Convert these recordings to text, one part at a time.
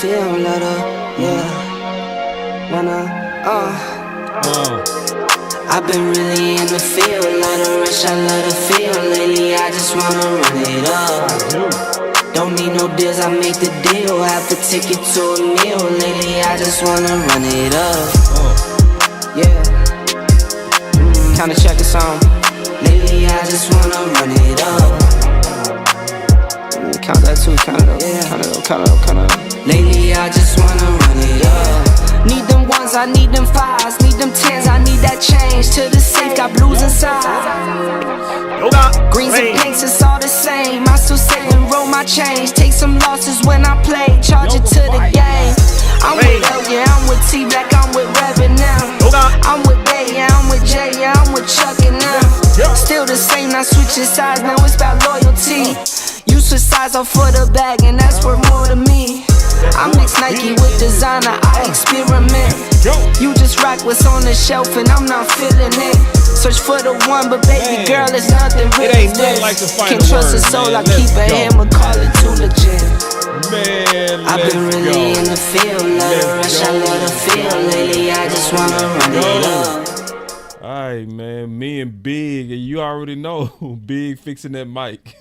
feel, let her, yeah. I've been really in the field, let her rush, I let her feel. Lately I just wanna run it up. Don't need no deals, I make the deal. Half a ticket to a meal. Lately I just wanna run it up. Yeah. Kinda check the song. Lately I just wanna run it up. Count that too, count it up, count it up. Lately I just wanna run it up. Need them ones, I need them fives, need them tens, I need that change. To the safe, got blues inside. Greens and pinks, it's all the same. I still save and roll my change. Take some losses when I play, charge it to the game. I'm with L, yeah, I'm with T Black, I'm with Revan now. I'm with Bay, yeah, I'm with J, yeah, I'm with Chuck and now. Still the same, not switching sides, now it's about loyalty. You switch sides off for the bag, and that's worth more to me. I mix Nike with designer, I experiment. You just rock what's on the shelf, and I'm not feeling it. Search for the one, but baby girl, it's nothing really this. Can't trust a soul, I keep a hammer, call it too legit. Man, I've been really in the field, let her rush, I let her feel. Lately, I just wanna run it up. All right, man, me and Big, and you already know, Big fixing that mic.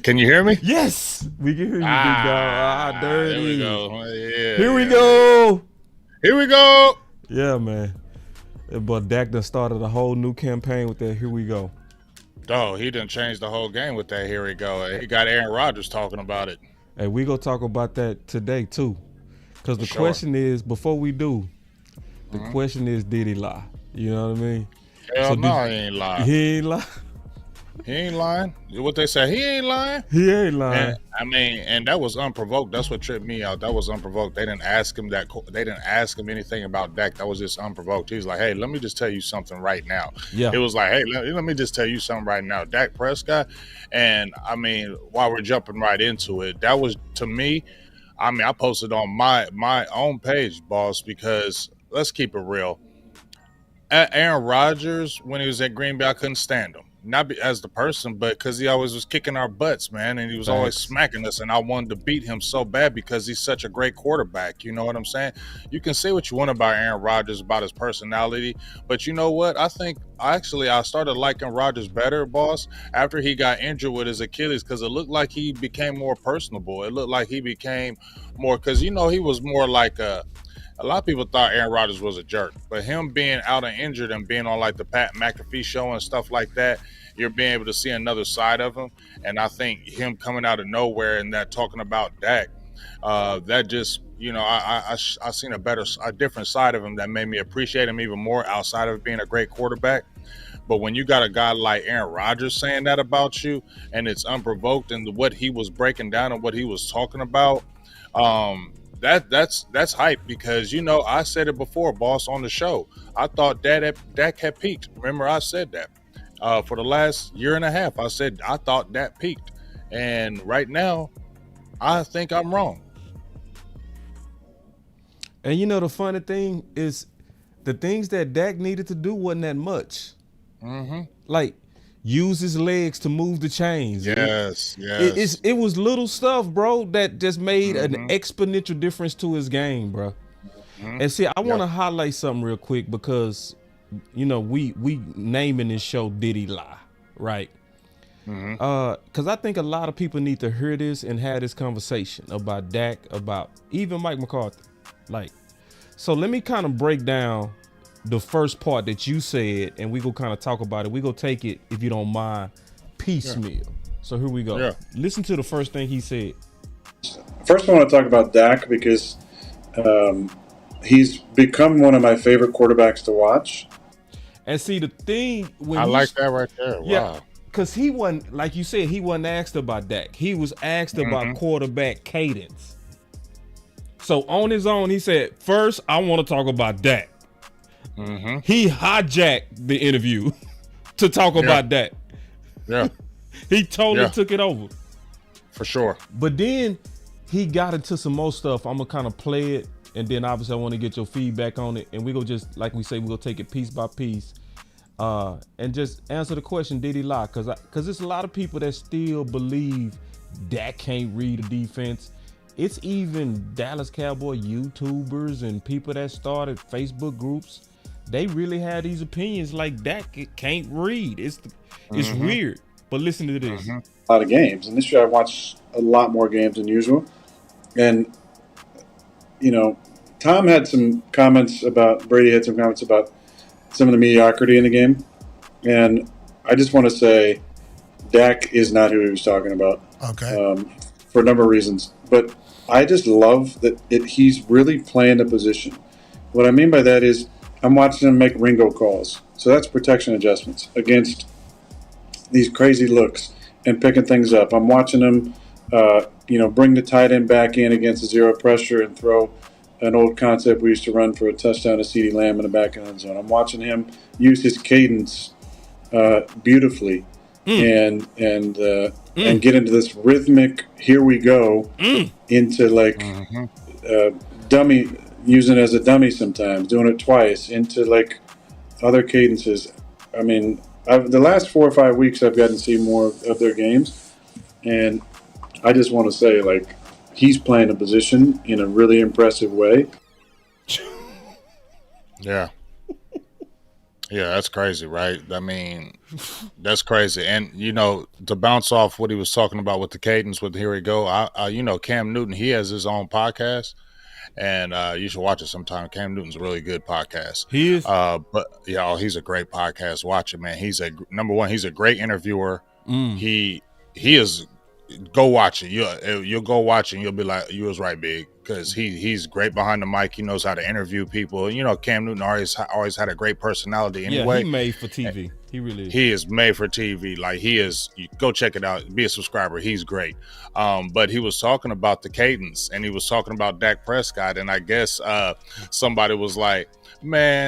Can you hear me? Yes, we can hear you, Big dog. Dirty. Here we go. Yeah, Here we go. Here we go. Yeah, man. But Dak done started a whole new campaign with that. Here we go. Oh, he done changed the whole game with that. Here we go. He got Aaron Rodgers talking about it. Hey, we gonna talk about that today too, because the question is, before we do, the question is, did he lie? You know what I mean? Hell no, he ain't lying. He ain't lying. He ain't lying. What they say, he ain't lying. He ain't lying. And, I mean, and that was unprovoked. That's what tripped me out. That was unprovoked. They didn't ask him that. They didn't ask him anything about Dak. That was just unprovoked. He's like, hey, let me just tell you something right now. Yeah. It was like, hey, let me just tell you something right now. Dak Prescott. And I mean, while we're jumping right into it, that was, to me, I mean, I posted on my own page, boss, because let's keep it real. Aaron Rodgers, when he was at Green Bay, I couldn't stand him. Not as the person, but because he always was kicking our butts, man, and he was always smacking us, and I wanted to beat him so bad because he's such a great quarterback. You know what I'm saying? You can say what you want about Aaron Rodgers, about his personality, but you know what? I think I started liking Rodgers better, boss, after he got injured with his Achilles, because it looked like he became more personable. It looked like he became more, because, you know, he was more like a lot of people thought Aaron Rodgers was a jerk, but him being out and injured and being on like the McAfee Show and stuff like that, you're being able to see another side of him. And I think him coming out of nowhere and that talking about Dak, that just, you know, I seen a different side of him that made me appreciate him even more outside of being a great quarterback. But when you got a guy like Aaron Rodgers saying that about you, and it's unprovoked, and what he was breaking down and what he was talking about, that's hype, because, you know, I said it before, boss, on the show. I thought Dak had peaked. Remember, I said that for the last year and a half. I said I thought Dak peaked, and right now, I think I'm wrong. And you know, the funny thing is, the things that Dak needed to do wasn't that much. Like, use his legs to move the chains. Yes. It was little stuff, bro, that just made an exponential difference to his game, bro. And see, I want to highlight something real quick, because, you know, we naming this show Did He Lie, right? Because I think a lot of people need to hear this and have this conversation about Dak, about even Mike McCarthy. Like, so let me kind of break down the first part that you said, and we go kind of talk about it. We go take it, if you don't mind, piecemeal. So here we go. Listen to the first thing he said. First, I want to talk about Dak, because he's become one of my favorite quarterbacks to watch. And see, the thing when I like that right there. Wow. Because he wasn't, like you said, he wasn't asked about Dak. He was asked about quarterback cadence. So on his own, he said, first, I want to talk about Dak. He hijacked the interview to talk about Dak. He totally took it over. For sure. But then he got into some more stuff. I'm going to kind of play it, and then obviously I want to get your feedback on it. And we go just, like we say, we're going to take it piece by piece and just answer the question, did he lie? Because there's a lot of people that still believe Dak can't read a defense. it's even Dallas Cowboy YouTubers and people that started Facebook groups. They really had these opinions like Dak can't read. It's weird. But listen to this. A lot of games. And this year I watched a lot more games than usual. And, Tom had some comments about, Brady had some comments about some of the mediocrity in the game. And I just want to say Dak is not who he was talking about. Okay. For a number of reasons. But I just love that he's really playing the position. What I mean by that is I'm watching him make Ringo calls. So that's protection adjustments against these crazy looks and picking things up. I'm watching him, bring the tight end back in against zero pressure and throw an old concept we used to run for a touchdown to CeeDee Lamb in the back end zone. I'm watching him use his cadence beautifully and get into this rhythmic here we go into like dummy, using it as a dummy sometimes, doing it twice, into like other cadences. I mean, the last 4 or 5 weeks I've gotten to see more of their games, and I just want to say, like, he's playing a position in a really impressive way. Yeah. Yeah, that's crazy, right? I mean, that's crazy. And, to bounce off what he was talking about with the cadence, with Here We Go, Cam Newton, he has his own podcast, and you should watch it sometime. Cam Newton's a really good podcast. He is? He's a great podcast. Watch it, man. Number one, he's a great interviewer. He is. Go watch it. You'll go watch it and you'll be like, you was right, big, because he's great behind the mic. He knows how to interview people. Cam Newton always had a great personality anyway. Yeah, he made for TV. He really is. He is made for TV. Like, he is. You go check it out. Be a subscriber. He's great. But he was talking about the cadence, and he was talking about Dak Prescott, and I guess somebody was like,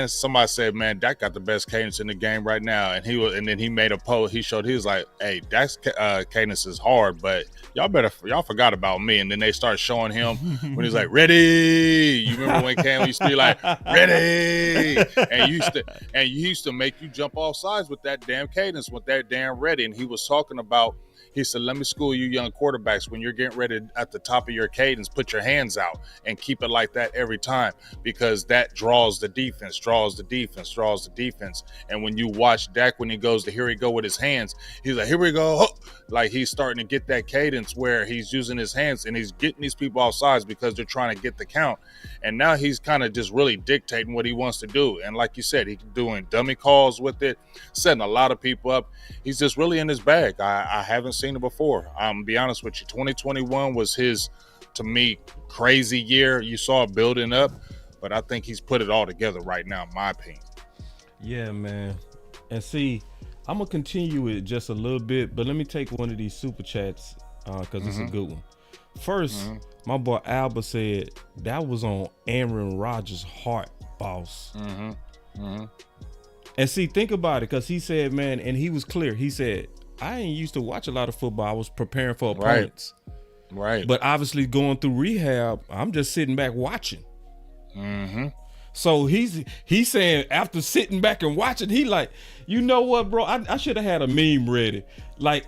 somebody said, man, Dak got the best cadence in the game right now. And then he made a post. He was like, hey, Dak's cadence is hard, but y'all forgot about me. And then they start showing him when he's like, ready. You remember when Cam used to be like, ready? And you used to make you jump off sides with that damn cadence, with that damn ready. And he was talking about, he said, let me school you young quarterbacks. When you're getting ready at the top of your cadence, put your hands out and keep it like that every time, because that draws the defense. And when you watch Dak, when he goes to here he go with his hands, he's like, here we go. Like, he's starting to get that cadence where he's using his hands and he's getting these people off sides because they're trying to get the count. And now he's kind of just really dictating what he wants to do. And like you said, he's doing dummy calls with it, setting a lot of people up. He's just really in his bag. I haven't seen it before. I'm be honest with you. 2021 was his, to me, crazy year. You saw it building up, but I think he's put it all together right now, in my opinion. Yeah, man. And see, I'm gonna continue it just a little bit, but let me take one of these super chats because it's a good one. First, my boy Alba said that was on Aaron Rodgers' heart, boss. And see, think about it, because he said, man, and he was clear. He said, I ain't used to watch a lot of football. I was preparing for opponents. Right. But obviously going through rehab, I'm just sitting back watching. So he's saying, after sitting back and watching, he like, you know what, bro? I should have had a meme ready. Like,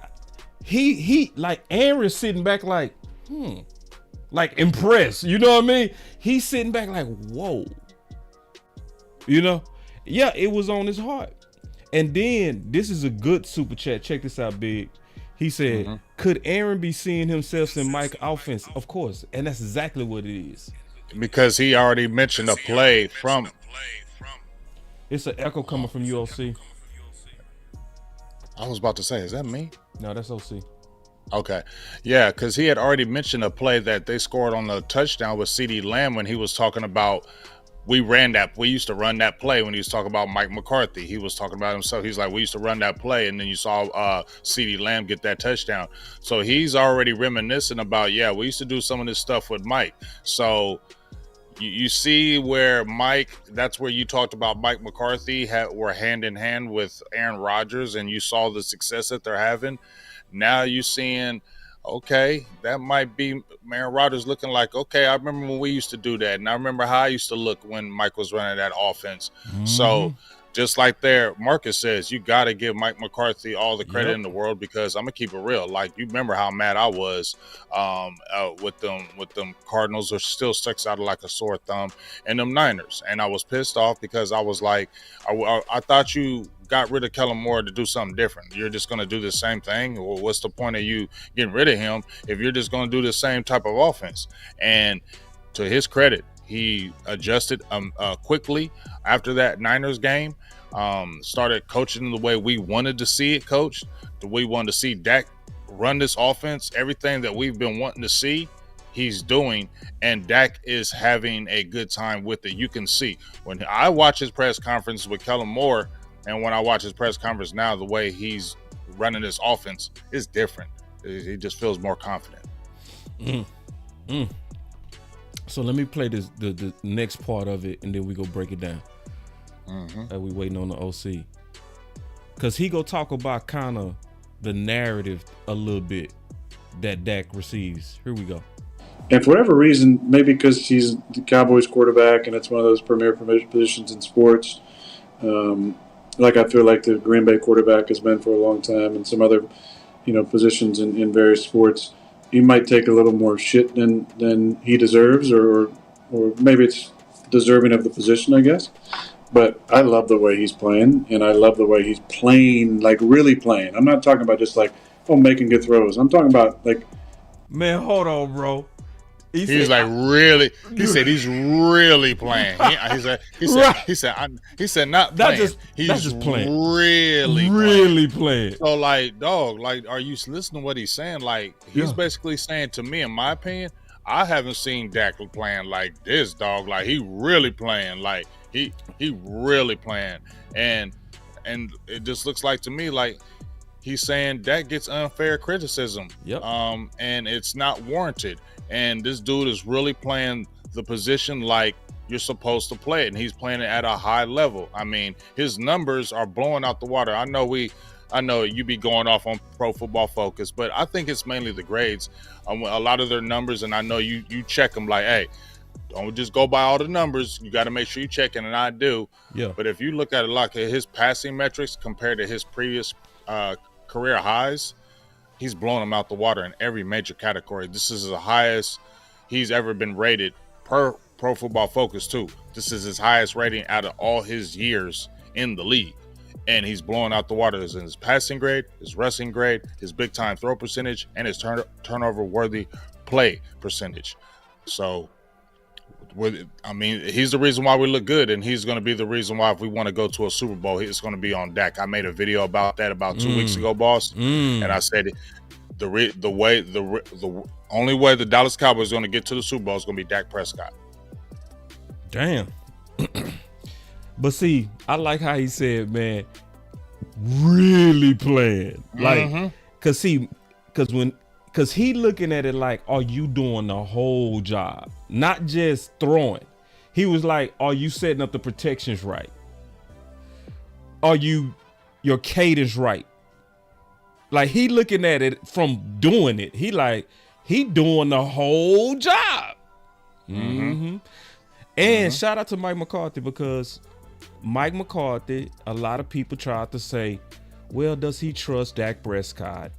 he like Aaron's sitting back like, like impressed. You know what I mean? He's sitting back like, whoa. Yeah, it was on his heart. And then this is a good super chat. Check this out, big. He said, could Arron be seeing himself in Mike's offense? Of course. And that's exactly what it is. Because he already mentioned a play from. It's an echo coming from UOC. I was about to say, is that me? No, that's OC. Okay. Yeah, because he had already mentioned a play that they scored on the touchdown with CeeDee Lamb when he was talking about, we used to run that play when he was talking about Mike McCarthy. He was talking about himself. He's like, we used to run that play, and then you saw CeeDee Lamb get that touchdown. So he's already reminiscing about, yeah, we used to do some of this stuff with Mike. So you see where Mike, that's where you talked about Mike McCarthy were hand in hand with Aaron Rodgers, and you saw the success that they're having. Now you're seeing, okay, that might be Aaron Rodgers looking like, okay, I remember when we used to do that, and I remember how I used to look when Mike was running that offense. So just like there, Marcus says, you got to give Mike McCarthy all the credit in the world, because I'm gonna keep it real. Like, you remember how mad I was with them Cardinals, are still sticks out like a sore thumb, and them Niners, and I was pissed off because I was like, I thought you got rid of Kellen Moore to do something different. You're just going to do the same thing? Well, what's the point of you getting rid of him if you're just going to do the same type of offense? And to his credit, he adjusted quickly after that Niners game, started coaching the way we wanted to see it coached, the way we wanted to see Dak run this offense. Everything that we've been wanting to see, he's doing, and Dak is having a good time with it. You can see when I watch his press conference with Kellen Moore, and when I watch his press conference now, the way he's running this offense is different. He just feels more confident. So let me play the next part of it, and then we go break it down. We waiting on the OC, because he go talk about kind of the narrative a little bit that Dak receives. Here we go. And for whatever reason, maybe because he's the Cowboys quarterback and it's one of those premier positions in sports, like I feel like the Green Bay quarterback has been for a long time, and some other, positions in various sports, he might take a little more shit than he deserves, or maybe it's deserving of the position, I guess. But I love the way he's playing, and I love the way he's playing, like really playing. I'm not talking about just like, making good throws. I'm talking about like, man, hold on, bro. He said he's really playing. He said not playing. He's just playing. Really playing. So like, dog, like, are you listening to what he's saying? Like, he's basically saying to me, in my opinion, I haven't seen Dak playing like this, dog. Like, he really playing. Like, he really playing. And it just looks like to me like he's saying Dak gets unfair criticism. And it's not warranted. And this dude is really playing the position like you're supposed to play it, and he's playing it at a high level. I mean, his numbers are blowing out the water. I know you be going off on Pro Football Focus, but I think it's mainly the grades. A lot of their numbers, and I know you check them like, hey, don't just go by all the numbers. You got to make sure you check it, and I do. Yeah. But if you look at it like his passing metrics compared to his previous career highs, he's blowing them out the water in every major category. This is the highest he's ever been rated per Pro Football Focus, too. This is his highest rating out of all his years in the league. And he's blowing out the water in his passing grade, his rushing grade, his big-time throw percentage, and his turnover-worthy play percentage. So, he's the reason why we look good, and he's going to be the reason why if we want to go to a Super Bowl, it's going to be on Dak. I made a video about that about 2 weeks ago, boss, and I said the only way the Dallas Cowboys are going to get to the Super Bowl is going to be Dak Prescott. Damn. But see, I like how he said, man, really playing. Like, because he looking at it like, are you doing the whole job? Not just throwing. He was like, are you setting up the protections right? Are your cadence right? Like, he looking at it from doing it. He doing the whole job. And shout out to Mike McCarthy, because Mike McCarthy, a lot of people tried to say, well, does he trust Dak Prescott?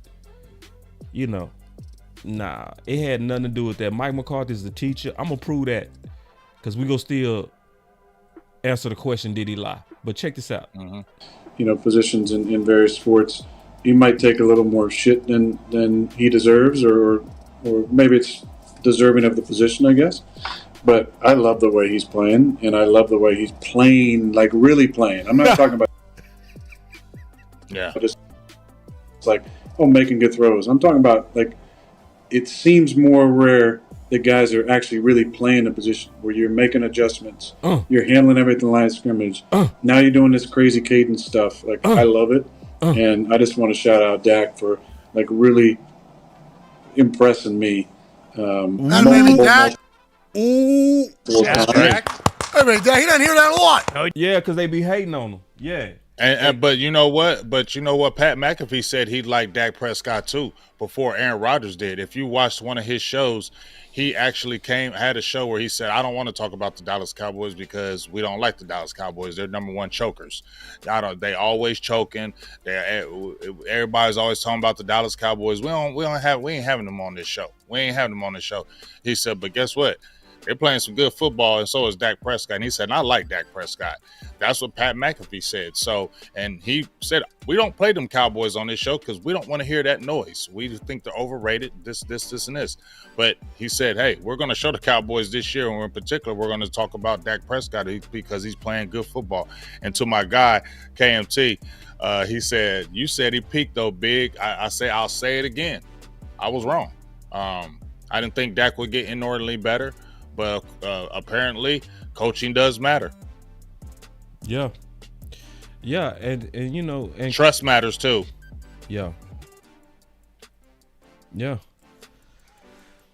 Nah, it had nothing to do with that. Mike McCarthy is the teacher. I'm going to prove that, because we're going to still answer the question, did he lie? But check this out. Positions in various sports, he might take a little more shit than he deserves, or maybe it's deserving of the position, I guess. But I love the way he's playing, and I love the way he's playing, like really playing. I'm not talking about just like, making good throws. I'm talking about, like, it seems more rare that guys are actually really playing a position where you're making adjustments. You're handling everything line of scrimmage. Now you're doing this crazy cadence stuff. Like, I love it. And I just want to shout out Dak for, like, really impressing me. Dak. Ooh, Dak. Hey, Dak, he doesn't hear that a lot. Yeah, because they be hating on him. Yeah. But you know what? Pat McAfee said he liked Dak Prescott too before Aaron Rodgers did. If you watched one of his shows, he actually had a show where he said, "I don't want to talk about the Dallas Cowboys because we don't like the Dallas Cowboys. They're number one chokers. They always choking. Everybody's always talking about the Dallas Cowboys. We ain't having them on this show. We ain't having them on this show." He said, "But guess what? They're playing some good football, and so is Dak Prescott." And he said, "I like Dak Prescott." That's what Pat McAfee said. So, and he said, "We don't play them Cowboys on this show because we don't want to hear that noise. We think they're overrated, this, and this." But he said, "Hey, we're going to show the Cowboys this year, and in particular, we're going to talk about Dak Prescott because he's playing good football." And to my guy, KMT, he said, "You said he peaked, though, big." I'll say it again. I was wrong. I didn't think Dak would get inordinately better. But apparently, coaching does matter. Yeah, and and trust matters too. Yeah.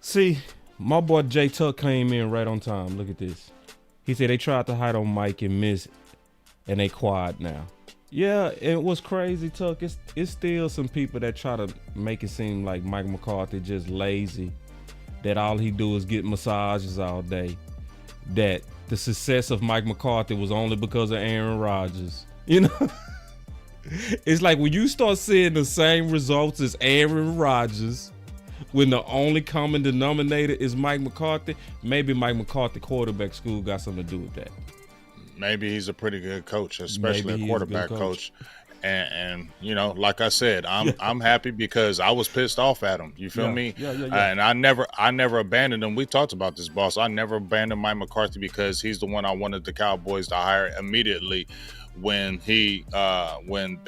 See, my boy Jay Tuck came in right on time. Look at this. He said they tried to hide on Mike and miss, and they quiet now. Yeah, and what's crazy, Tuck? It's still some people that try to make it seem like Mike McCarthy just lazy. That all he do is get massages all day. That the success of Mike McCarthy was only because of Aaron Rodgers. It's like when you start seeing the same results as Aaron Rodgers, when the only common denominator is Mike McCarthy, maybe Mike McCarthy quarterback school got something to do with that. Maybe he's a pretty good coach, especially a quarterback coach. And like I said, I'm happy because I was pissed off at him. You feel me? Yeah. And I never abandoned him. We talked about this, boss. I never abandoned Mike McCarthy because he's the one I wanted the Cowboys to hire immediately when they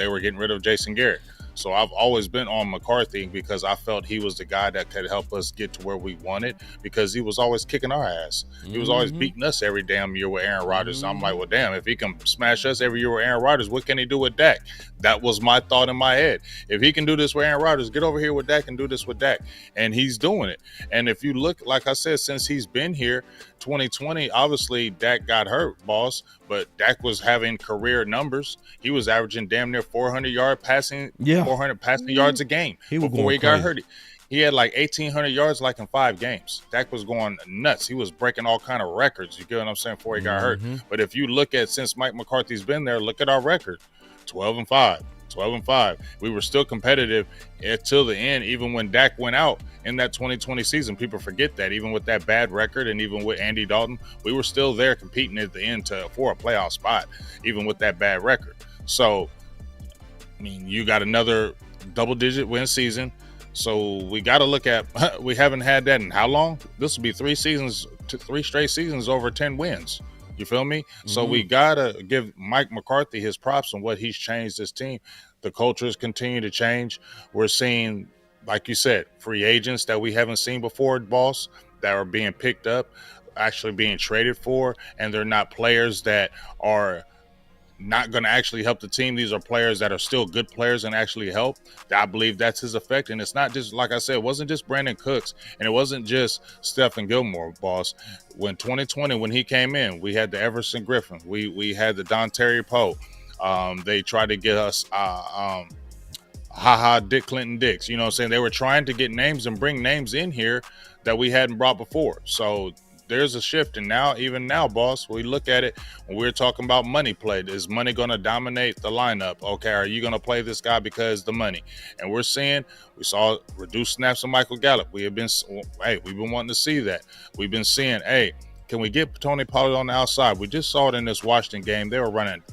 were getting rid of Jason Garrett. So I've always been on McCarthy because I felt he was the guy that could help us get to where we wanted because he was always kicking our ass. He was always beating us every damn year with Aaron Rodgers. I'm like, well, damn, if he can smash us every year with Aaron Rodgers, what can he do with Dak? That was my thought in my head. If he can do this with Aaron Rodgers, get over here with Dak and do this with Dak. And he's doing it. And if you look, like I said, since he's been here, 2020, obviously Dak got hurt, boss, but Dak was having career numbers. He was averaging damn near 400 passing yards a game before he got hurt. He had like 1,800 yards like in 5 games. Dak was going nuts. He was breaking all kind of records. You get what I'm saying? Before he got hurt. But if you look at since Mike McCarthy's been there, look at our record: 12-5. We were still competitive until the end, even when Dak went out in that 2020 season. People forget that. Even with that bad record and even with Andy Dalton, we were still there competing at the end for a playoff spot, even with that bad record. So, I mean, you got another double-digit win season. So we got to look at, we haven't had that in how long? This will be 3 straight seasons over 10 wins. You feel me? So we got to give Mike McCarthy his props on what he's changed this team. The cultures continue to change. We're seeing, like you said, free agents that we haven't seen before, boss, that are being picked up, actually being traded for, and they're not players that are not going to actually help the team. These are players that are still good players and actually help. I believe that's his effect. And it's not just, like I said, it wasn't just Brandon Cooks and it wasn't just Stephen Gilmore, boss. When 2020, when he came in, we had the Everson Griffin. We had the Don Terry Poe. They tried to get us Dick Clinton Dix. You know what I'm saying? They were trying to get names and bring names in here that we hadn't brought before. So there's a shift. And now, even now, boss, we look at it when we're talking about money play. Is money going to dominate the lineup? Okay, are you going to play this guy because the money? And we saw reduced snaps of Michael Gallup. We've been wanting to see that. We've been seeing, can we get Tony Pollard on the outside? We just saw it in this Washington game. They were running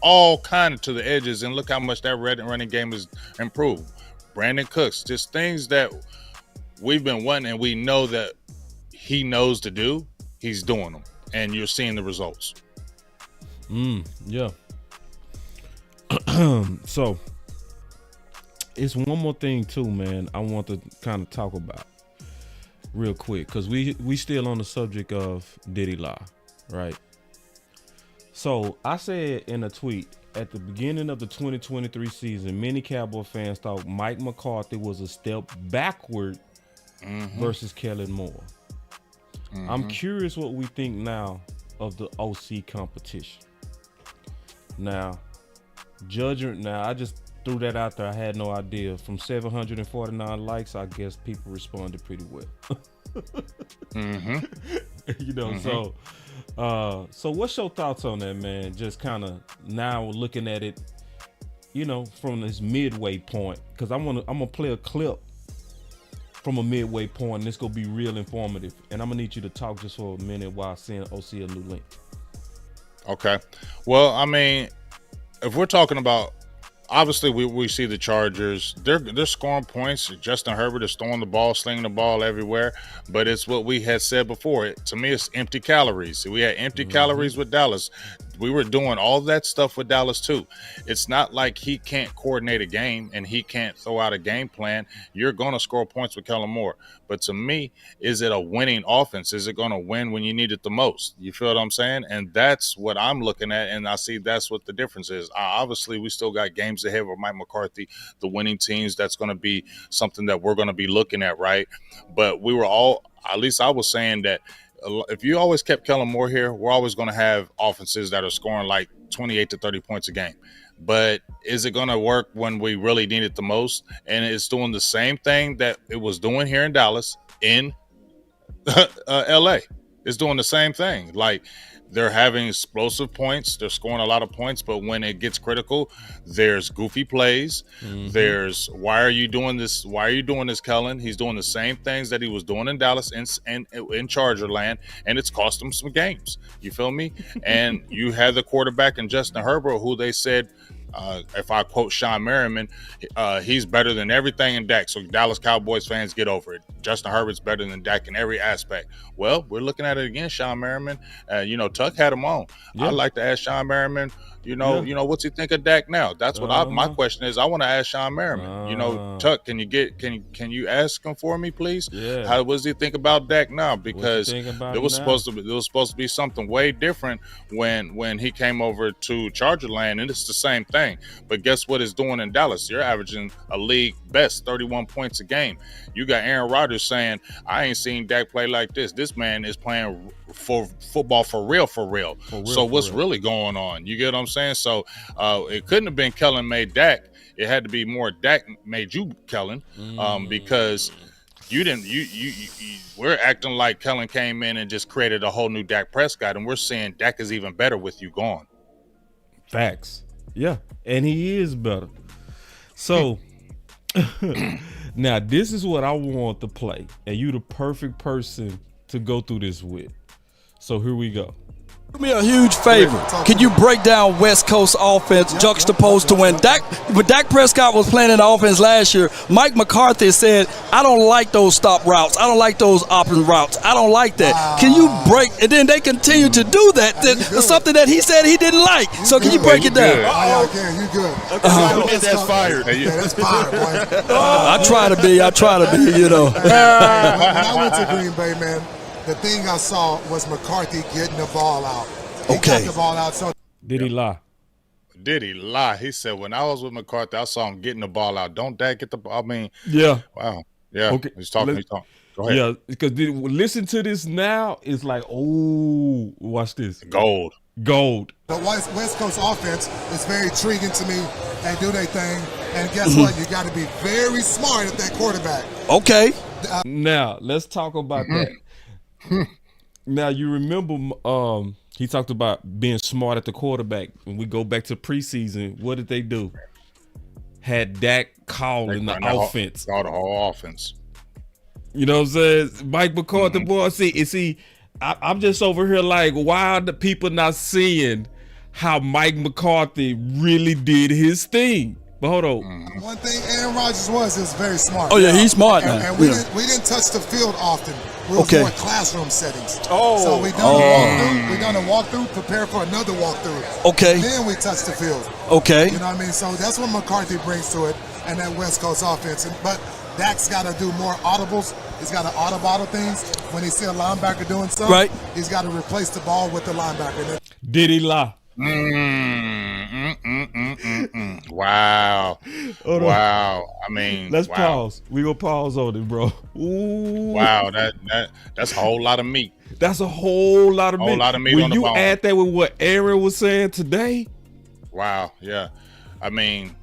all kind of to the edges, and look how much that running game has improved. Brandon Cooks, just things that we've been wanting, and we know that he knows to do. He's doing them, and you're seeing the results. Yeah. So it's one more thing too, man, I want to kind of talk about real quick, because we still on the subject of did he lie, right? So I said in a tweet at the beginning of the 2023 season, many Cowboy fans thought Mike McCarthy was a step backward versus Kellen Moore. I'm curious what we think now of the OC competition. Now, Judging now, I just threw that out there. I had no idea. From 749 likes, I guess people responded pretty well. So what's your thoughts on that, man? Just kind of now looking at it, from this midway point, because I'm gonna play a clip from a midway point, and it's gonna be real informative. And I'm gonna need you to talk just for a minute while I send OC a new link. Okay. Well, I mean, if we're talking about, obviously we see the Chargers, they're scoring points. Justin Herbert is throwing the ball, slinging the ball everywhere, but it's what we had said before. To me, it's empty calories. We had empty calories with Dallas. We were doing all that stuff with Dallas too. It's not like he can't coordinate a game and he can't throw out a game plan. You're going to score points with Kellen Moore. But to me, is it a winning offense? Is it going to win when you need it the most? You feel what I'm saying? And that's what I'm looking at, and I see that's what the difference is. Obviously, we still got games ahead with Mike McCarthy, the winning teams. That's going to be something that we're going to be looking at, right? But we were all, at least I was saying that, if you always kept Kellen Moore here, we're always going to have offenses that are scoring like 28 to 30 points a game. But is it going to work when we really need it the most? And it's doing the same thing that it was doing here in Dallas, in LA. It's doing the same thing. Like, they're having explosive points. They're scoring a lot of points, but when it gets critical, there's goofy plays. There's, why are you doing this? Why are you doing this, Kellen? He's doing the same things that he was doing in Dallas and in Charger land, and it's cost him some games. You feel me? And you had the quarterback in Justin Herbert, who they said, if I quote Sean Merriman, he's better than everything in Dak. So Dallas Cowboys fans, get over it. Justin Herbert's better than Dak in every aspect. Well, we're looking at it again, Sean Merriman. Tuck had him on. Yeah. I'd like to ask Sean Merriman, what's he think of Dak now? That's what my question is. I want to ask Sean Merriman. Tuck, can you ask him for me, please? Yeah. How does he think about Dak now? Because it was supposed to be something way different when he came over to Charger land, and it's the same thing. But guess what it's doing in Dallas? You're averaging a league best 31 points a game. You got Aaron Rodgers saying, I ain't seen Dak play like this. This man is playing for football for real. So what's really going on? You get what I'm saying? So it couldn't have been Kellen made Dak. It had to be more Dak made you, Kellen, because we're acting like Kellen came in and just created a whole new Dak Prescott, and we're saying Dak is even better with you gone. Facts. Yeah, and he is better. So now this is what I want to play, and you the perfect person to go through this with. So here we go. Do me a huge favor. Can you break down West Coast offense juxtaposed to when Dak Prescott was playing in the offense last year? Mike McCarthy said, I don't like those stop routes. I don't like those option routes. I don't like that. Can you break? And then they continue to do that. That's something that he said he didn't like. So can you break it down? Yeah, okay, you good. That's fired. Yeah, that's fired, boy. I try to be, When I went to Green Bay, man, the thing I saw was McCarthy getting the ball out. He got the ball out. So Did he lie? Did he lie? He said, when I was with McCarthy, I saw him getting the ball out. Don't Dak get the ball? I mean, yeah. Wow. Yeah. Okay. He's talking. Go ahead. Yeah, because listen to this now. It's like, oh, watch this. Gold. the West Coast offense is very intriguing to me. They do their thing. And guess what? You got to be very smart at that quarterback. Okay. Now, let's talk about that. Now, you remember he talked about being smart at the quarterback. When we go back to preseason, what did they do? Had Dak calling the offense. Call the whole offense. You know what I'm saying? Mike McCarthy, boy, see, I'm just over here like, why are the people not seeing how Mike McCarthy really did his thing? But hold on. One thing Aaron Rodgers is very smart. Oh, yeah, he's smart now. And we didn't touch the field often. We was more classroom settings. Oh. So we done a walkthrough. We done a walkthrough, prepare for another walkthrough. Okay. Then we touch the field. Okay. You know what I mean? So that's what McCarthy brings to it and that West Coast offense. But Dak's got to do more audibles. He's got to audible things. When he see a linebacker doing something, right, he's got to replace the ball with the linebacker. Did he lie? Wow. Wow. I mean, let's pause. We gonna pause on it, bro. Ooh. Wow, that's a whole lot of meat. That's a whole lot of meat. Whole lot of meat when on the you bone. Add that with what Arron was saying today. Wow. Yeah. I mean,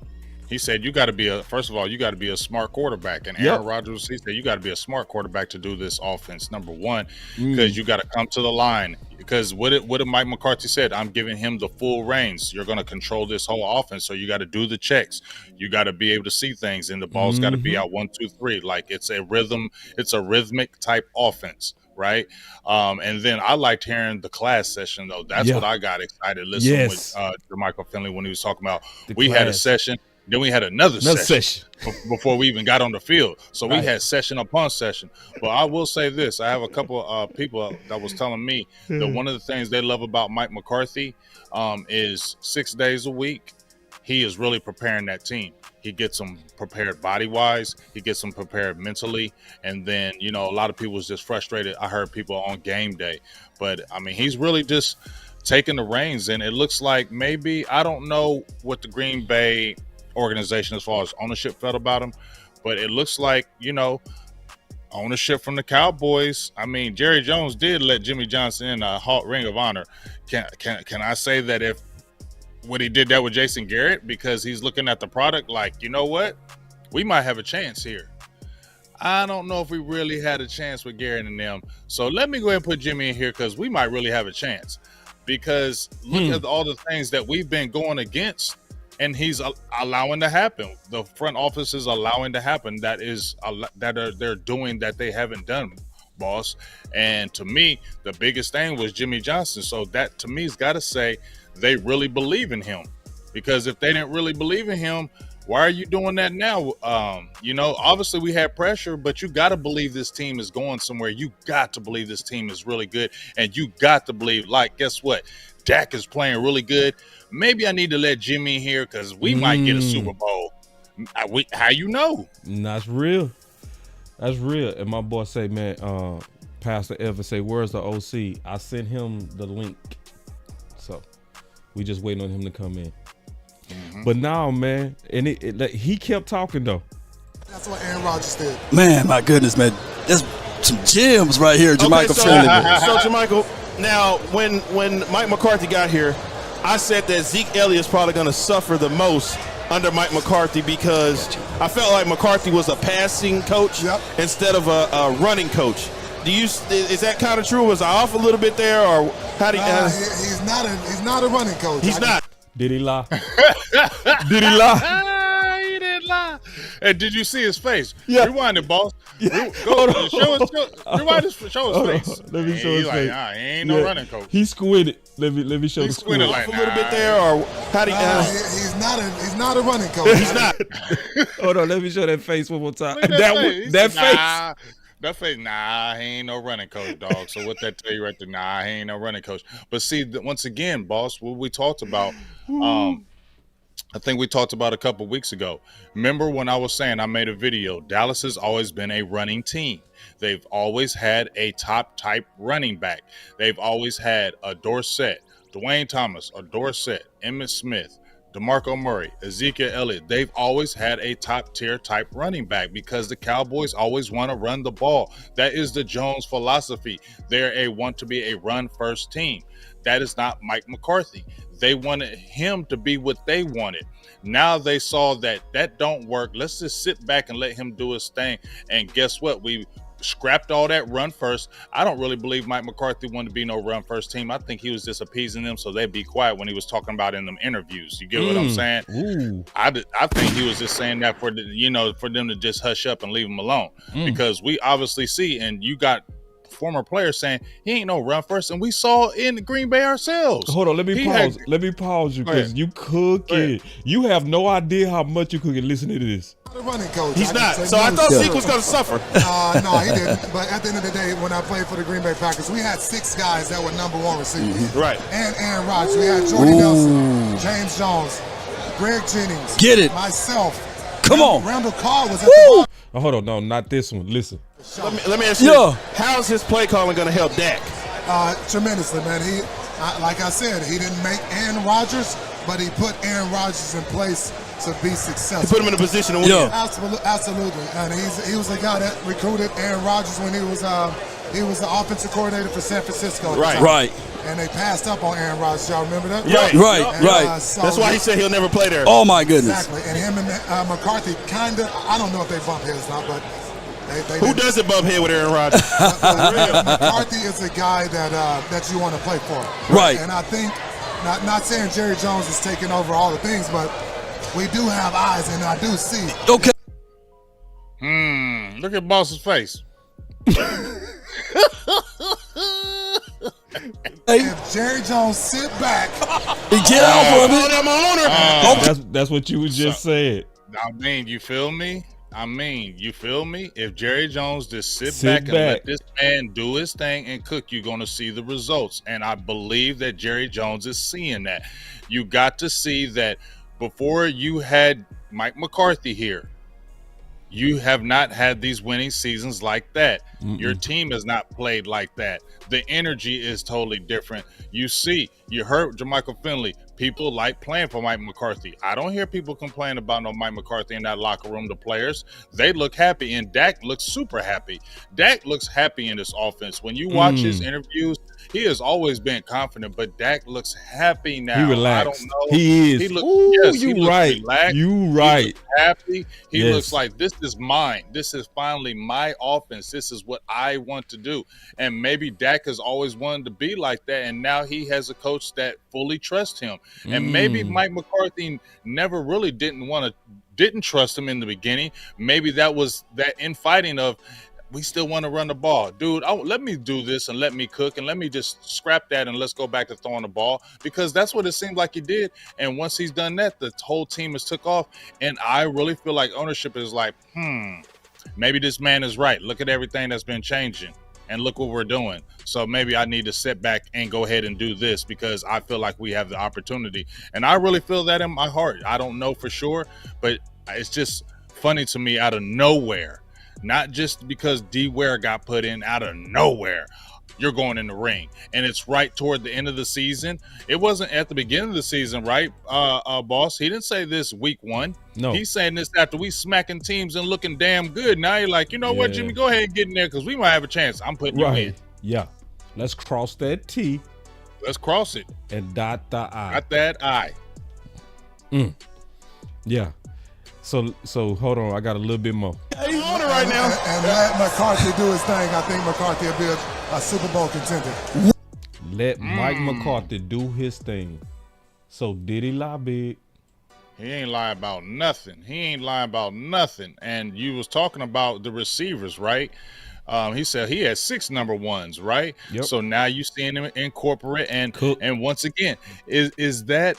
he said you got to be first of all, you got to be a smart quarterback. And Aaron Rodgers, he said you got to be a smart quarterback to do this offense. Number one, because you got to come to the line. Because what did Mike McCarthy said? I'm giving him the full reins. You're going to control this whole offense, so you got to do the checks. You got to be able to see things, and the ball's got to be out 1, 2, 3. Like it's a rhythm. It's a rhythmic type offense. Right. And then I liked hearing the class session, though. That's what I got excited listening with JerMichael Finley when he was talking about we had a session. Then we had another session before we even got on the field. So we had session upon session. But I will say this. I have a couple of people that was telling me that one of the things they love about Mike McCarthy is 6 days a week. He is really preparing that team. He gets them prepared body-wise. He gets them prepared mentally. And then, you know, a lot of people was just frustrated. I heard people on game day. But, I mean, he's really just taking the reins. And it looks like maybe, I don't know what the Green Bay organization as far as ownership felt about him. But it looks like, you know, ownership from the Cowboys. I mean, Jerry Jones did let Jimmy Johnson in a Ring of Honor. Can I say that if when he did that with Jason Garrett, because he's looking at the product like, you know what, we might have a chance here. I don't know if we really had a chance with Garrett and them. So let me go ahead and put Jimmy in here because we might really have a chance. Because look at all the things that we've been going against, and he's allowing to happen. The front office is allowing to happen. They're doing that they haven't done, boss. And to me, the biggest thing was Jimmy Johnson. So that to me has got to say they really believe in him, because if they didn't really believe in him, why are you doing that now? You know, obviously we had pressure, but you got to believe this team is going somewhere. You got to believe this team is really good, and you got to believe, like, guess what? Dak is playing really good. Maybe I need to let Jimmy in here because we might get a Super Bowl. How you know? That's real. That's real. And my boy say, man, Pastor Ever say, where's the OC? I sent him the link. So we just waiting on him to come in. But now, man, and he kept talking, though. That's what Aaron Rodgers did. Man, my goodness, man. That's some gems right here, JerMichael. So, JerMichael, now, when Mike McCarthy got here, I said that Zeke Elliott's probably going to suffer the most under Mike McCarthy because I felt like McCarthy was a passing coach instead of a running coach. Is that kind of true? Was I off a little bit there, or how do you? He's not a running coach. He's not. Did he lie? Did he lie? He didn't lie. And did you see his face? Yeah. Rewind it, boss. Rewind his face. Let me show his face. Nah, he ain't no running coach. He squinted. Let me show the squint. Like, a little bit there, or how do you? He's not a running coach. He's not. Hold on, let me show that face one more time. That face. That face, nah, he ain't no running coach, dog. So what that tell you right there? Nah, he ain't no running coach. But see, once again, boss, what we talked about, I think we talked about a couple weeks ago. Remember when I was saying I made a video, Dallas has always been a running team. They've always had a top type running back. They've always had a Dorsett, Dwayne Thomas, a Dorsett, Emmitt Smith, DeMarco Murray, Ezekiel Elliott. They've always had a top-tier type running back because the Cowboys always want to run the ball. That is the Jones philosophy. They want to be a run-first team. That is not Mike McCarthy. They wanted him to be what they wanted. Now they saw that don't work. Let's just sit back and let him do his thing. And guess what? We scrapped all that run first. I don't really believe Mike McCarthy wanted to be no run first team. I think he was just appeasing them so they'd be quiet when he was talking about in them interviews. You get what I'm saying? Ooh. I think he was just saying that for them to just hush up and leave him alone, because we obviously see, and you got former players saying he ain't no run first, and we saw in Green Bay ourselves. Hold on, let me pause you because you cooking. You have no idea how much you cooking. Listen to this. Running coach. He's not. So I thought Zeke was going to suffer. No, he didn't. But at the end of the day, when I played for the Green Bay Packers, we had 6 guys that were number 1 receivers. Right. And Aaron Rodgers. We had Jordy Nelson, James Jones, Greg Jennings. Get it. Myself. Come on. Randall Carr was at the Oh, hold on. No, not this one. Listen. Let me ask you, how's his play calling going to help Dak? Tremendously, man. He, like I said, he didn't make Aaron Rodgers, but he put Aaron Rodgers in place to be successful. He put him in a position to win. Absolutely. And he was the guy that recruited Aaron Rodgers when he was He was the offensive coordinator for San Francisco. Right. And they passed up on Aaron Rodgers. Y'all remember that? Right. So that's why he said he'll never play there. Oh my goodness. Exactly. And him and McCarthy kind of, I don't know if they bump heads or not, but they who doesn't bump head with Aaron Rodgers? McCarthy is a guy that you want to play for. Right. And I think, not saying Jerry Jones is taking over all the things, but we do have eyes, and I do see. Okay. Look at Boss's face. If Jerry Jones sit back and get off of it, that's what you just said. I mean, you feel me? If Jerry Jones just sit back and let this man do his thing and cook, you're going to see the results. And I believe that Jerry Jones is seeing that. You got to see that before you had Mike McCarthy here, you have not had these winning seasons like that. Your team has not played like that. The energy is totally different. You heard JerMichael Finley. People like playing for Mike McCarthy. I don't hear people complain about no Mike McCarthy in that locker room. The players, they look happy, and Dak looks super happy. Dak looks happy in this offense. When you watch his interviews, he has always been confident, but Dak looks happy now. He relaxed. I don't know. He is. He looks right. Relaxed. You right. He looks happy. He looks like, this is mine. This is finally my offense. This is what I want to do. And maybe Dak has always wanted to be like that, and now he has a coach that fully trusts him. And maybe Mike McCarthy never really didn't trust him in the beginning. Maybe that was that infighting of, we still want to run the ball. Dude, let me do this and let me cook and let me just scrap that and let's go back to throwing the ball, because that's what it seemed like he did. And once he's done that, the whole team has took off. And I really feel like ownership is like, maybe this man is right. Look at everything that's been changing. And look what we're doing. So maybe I need to sit back and go ahead and do this because I feel like we have the opportunity. And I really feel that in my heart. I don't know for sure, but it's just funny to me out of nowhere. Not just because D Ware got put in out of nowhere. You're going in the ring. And it's right toward the end of the season. It wasn't at the beginning of the season, right, boss? He didn't say this week 1. No. He's saying this after we smacking teams and looking damn good. Now you're like, you know what, Jimmy, go ahead and get in there because we might have a chance. I'm putting you in. Yeah. Let's cross that T. Let's cross it. And dot the I. Dot that I. Yeah. So hold on. I got a little bit more. He's on it right now. And let McCarthy do his thing. I think McCarthy will be a Super Bowl contender. Let Mike McCarthy do his thing. So did he lie big? He ain't lying about nothing. And you was talking about the receivers, right? He said he had 6 number ones, right? Yep. So now you seeing him incorporate and once again, is that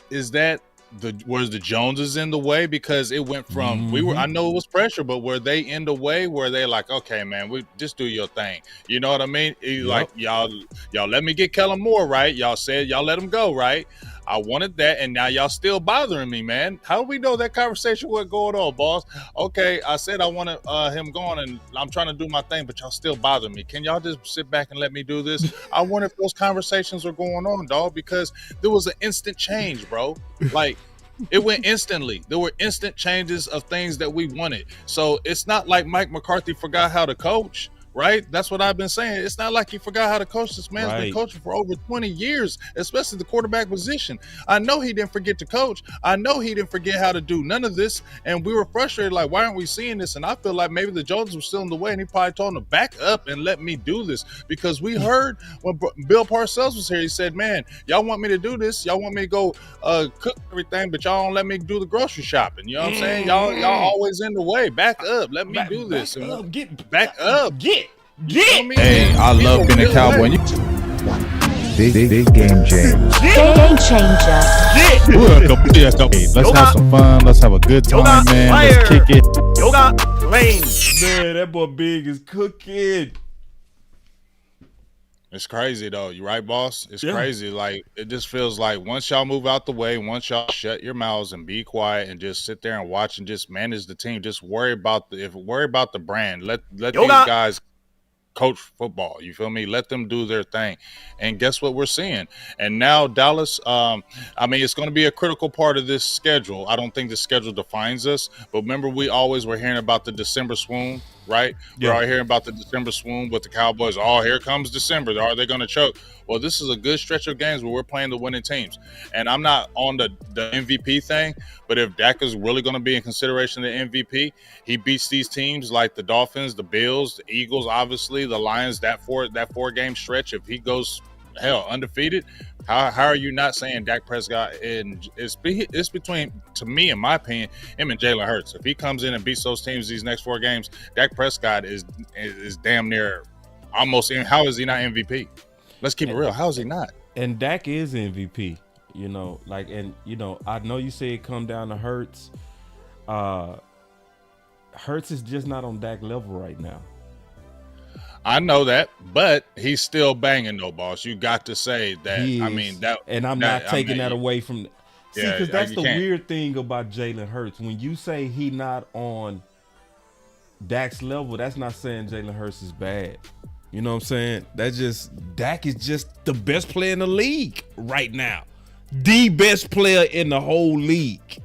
was the Joneses in the way? Because it went from I know it was pressure, but were they in the way where they like, okay, man, we just do your thing? You know what I mean? Like y'all let me get Kellen Moore, right? Y'all said y'all let him go, right? I wanted that, and now y'all still bothering me, man. How do we know that conversation was going on, boss? Okay, I said I wanted him gone, and I'm trying to do my thing, but y'all still bother me. Can y'all just sit back and let me do this? I wonder if those conversations are going on, dog, because there was an instant change, bro. Like, it went instantly. There were instant changes of things that we wanted. So it's not like Mike McCarthy forgot how to coach. Right? That's what I've been saying. It's not like he forgot how to coach. This man's been coaching for over 20 years, especially the quarterback position. I know he didn't forget to coach. I know he didn't forget how to do none of this. And we were frustrated, like, why aren't we seeing this? And I feel like maybe the Joneses were still in the way, and he probably told him to back up and let me do this. Because we heard when Bill Parcells was here, he said, man, y'all want me to do this. Y'all want me to go cook everything, but y'all don't let me do the grocery shopping. You know what I'm saying? Y'all always in the way. Back up. Let me do this. Back up. Hey, I love being a Cowboy. Big game James. Game changer. Let's have some fun. Let's have a good time, man. Let's kick it. Man, that boy Big is cooking. It's crazy, though. You right, boss? It's crazy. Like, it just feels like once y'all move out the way, once y'all shut your mouths and be quiet and just sit there and watch and just manage the team, just worry about the brand. Let these guys coach football. You feel me? Let them do their thing. And guess what we're seeing? And now Dallas, it's going to be a critical part of this schedule. I don't think the schedule defines us, but remember we always were hearing about the December swoon. right? Yeah. We're all hearing about the December swoon with the Cowboys. Oh, here comes December. Are they going to choke? Well, this is a good stretch of games where we're playing the winning teams. And I'm not on the MVP thing, but if Dak is really going to be in consideration of the MVP, he beats these teams like the Dolphins, the Bills, the Eagles, obviously, the Lions, that four-game stretch. If he goes, hell, undefeated, how are you not saying Dak Prescott? And it's between, to me, in my opinion, him and Jalen Hurts. If he comes in and beats those teams these next 4 games, Dak Prescott is damn near almost. How is he not MVP? Let's keep it real. How is he not? And Dak is MVP. You know, like, and you know, I know you say it come down to Hurts. Hurts is just not on Dak level right now. I know that, but he's still banging, though, boss. You got to say that. I mean, that, and I'm not taking that away from. See, because that's the can't. weird thing about Jalen Hurts. When you say he not on Dak's level, that's not saying Jalen Hurts is bad. You know what I'm saying? That's just Dak is just the best player in the league right now. The best player in the whole league.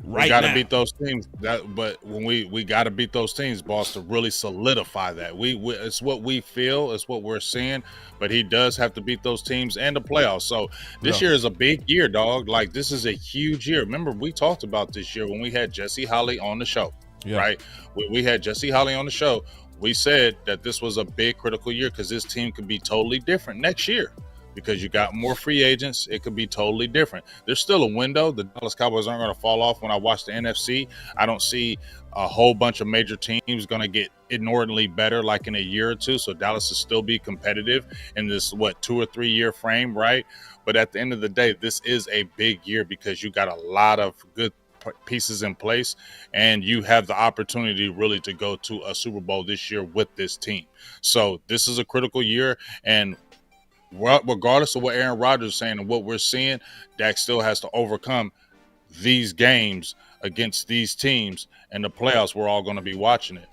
Right, we got to beat those teams. But when we got to beat those teams, boss, to really solidify that. We it's what we feel, it's what we're seeing. But he does have to beat those teams and the playoffs. So this year is a big year, dog. Like, this is a huge year. Remember, we talked about this year when we had Jesse Holly on the show, right? When we had Jesse Holly on the show, we said that this was a big critical year because this team could be totally different next year. Because you got more free agents, it could be totally different. There's still a window. The Dallas Cowboys aren't going to fall off. When I watch the NFC, I don't see a whole bunch of major teams going to get inordinately better like in a year or two. So Dallas will still be competitive in this, 2 or 3 year frame, right? But at the end of the day, this is a big year because you got a lot of good pieces in place, and you have the opportunity really to go to a Super Bowl this year with this team. So this is a critical year, and regardless of what Aaron Rodgers is saying and what we're seeing, Dak still has to overcome these games against these teams, and the playoffs, we're all going to be watching it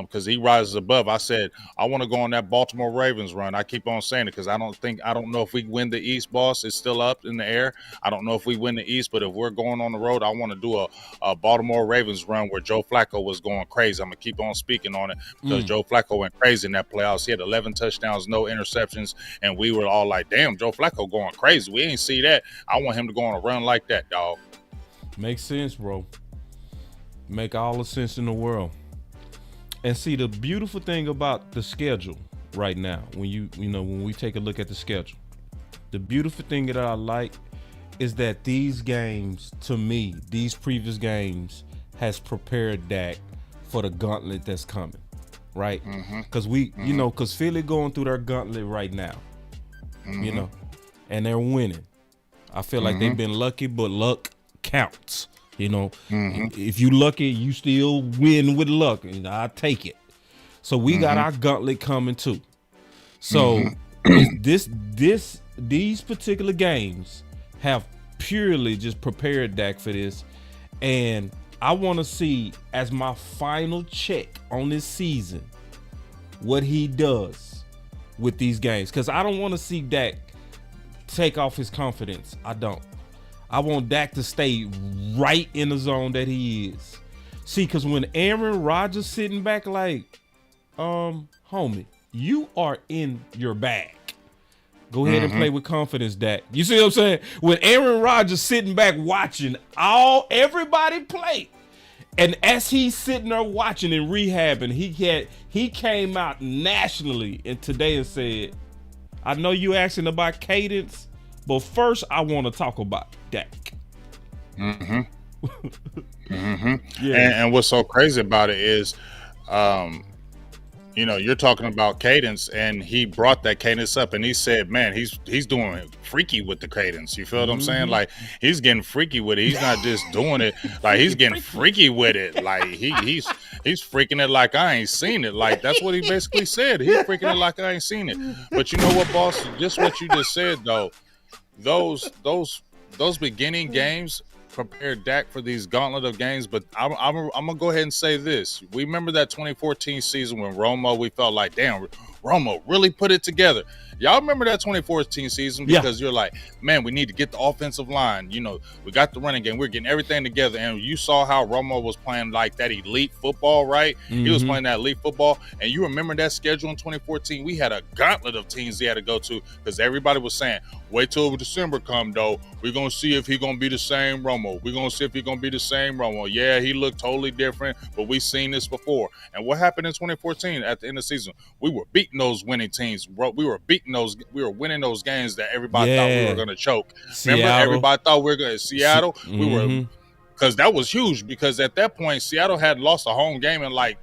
because he rises above. I said, I want to go on that Baltimore Ravens run. I keep on saying it because I don't know if we win the East, boss. It's still up in the air. I don't know if we win the East, but if we're going on the road, I want to do a Baltimore Ravens run where Joe Flacco was going crazy. I'm going to keep on speaking on it because Joe Flacco went crazy in that playoffs. He had 11 touchdowns, no interceptions, and we were all like, damn, Joe Flacco going crazy. We ain't see that. I want him to go on a run like that, dog. Makes sense, bro. Make all the sense in the world. And see, the beautiful thing about the schedule right now, when we take a look at the schedule, the beautiful thing that I like is that these games, to me, these previous games has prepared Dak for the gauntlet that's coming, right? Because because Philly going through their gauntlet right now, and they're winning. I feel like they've been lucky, but luck counts. If you lucky, you still win with luck, and I take it. So we got our gauntlet coming too. So these particular games have purely just prepared Dak for this, and I want to see as my final check on this season what he does with these games, because I don't want to see Dak take off his confidence. I don't. I want Dak to stay right in the zone that he is. See, because when Aaron Rodgers sitting back like, homie, you are in your bag. Go ahead and play with confidence, Dak. You see what I'm saying? When Aaron Rodgers sitting back watching everybody play, and as he's sitting there watching and rehabbing, he came out nationally and today and said, I know you asking about cadence, but first, I want to talk about Dak. Yeah. And what's so crazy about it is, you're talking about cadence, and he brought that cadence up, and he said, man, he's doing freaky with the cadence. You feel what I'm saying? Like, he's getting freaky with it. He's not just doing it. Like, he's getting freaky with it. Like, he's freaking it like I ain't seen it. Like, that's what he basically said. He's freaking it like I ain't seen it. But you know what, boss? Just what you just said, though. Those beginning games prepared Dak for these gauntlet of games, but I'm gonna go ahead and say this. We remember that 2014 season when Romo, we felt like, damn, Romo really put it together. Y'all remember that 2014 season because you're like, man, we need to get the offensive line. You know, we got the running game. We're getting everything together. And you saw how Romo was playing like that elite football, right? He was playing that elite football. And you remember that schedule in 2014? We had a gauntlet of teams he had to go to because everybody was saying, wait till December come, though. We're going to see if he's going to be the same Romo. We're going to see if he's going to be the same Romo. Yeah, he looked totally different, but we've seen this before. And what happened in 2014 at the end of the season? We were beating those winning teams. We were winning those games that everybody thought we were going to choke. Seattle. Remember, everybody thought we were going to Seattle. We were, because that was huge. Because at that point, Seattle had lost a home game in like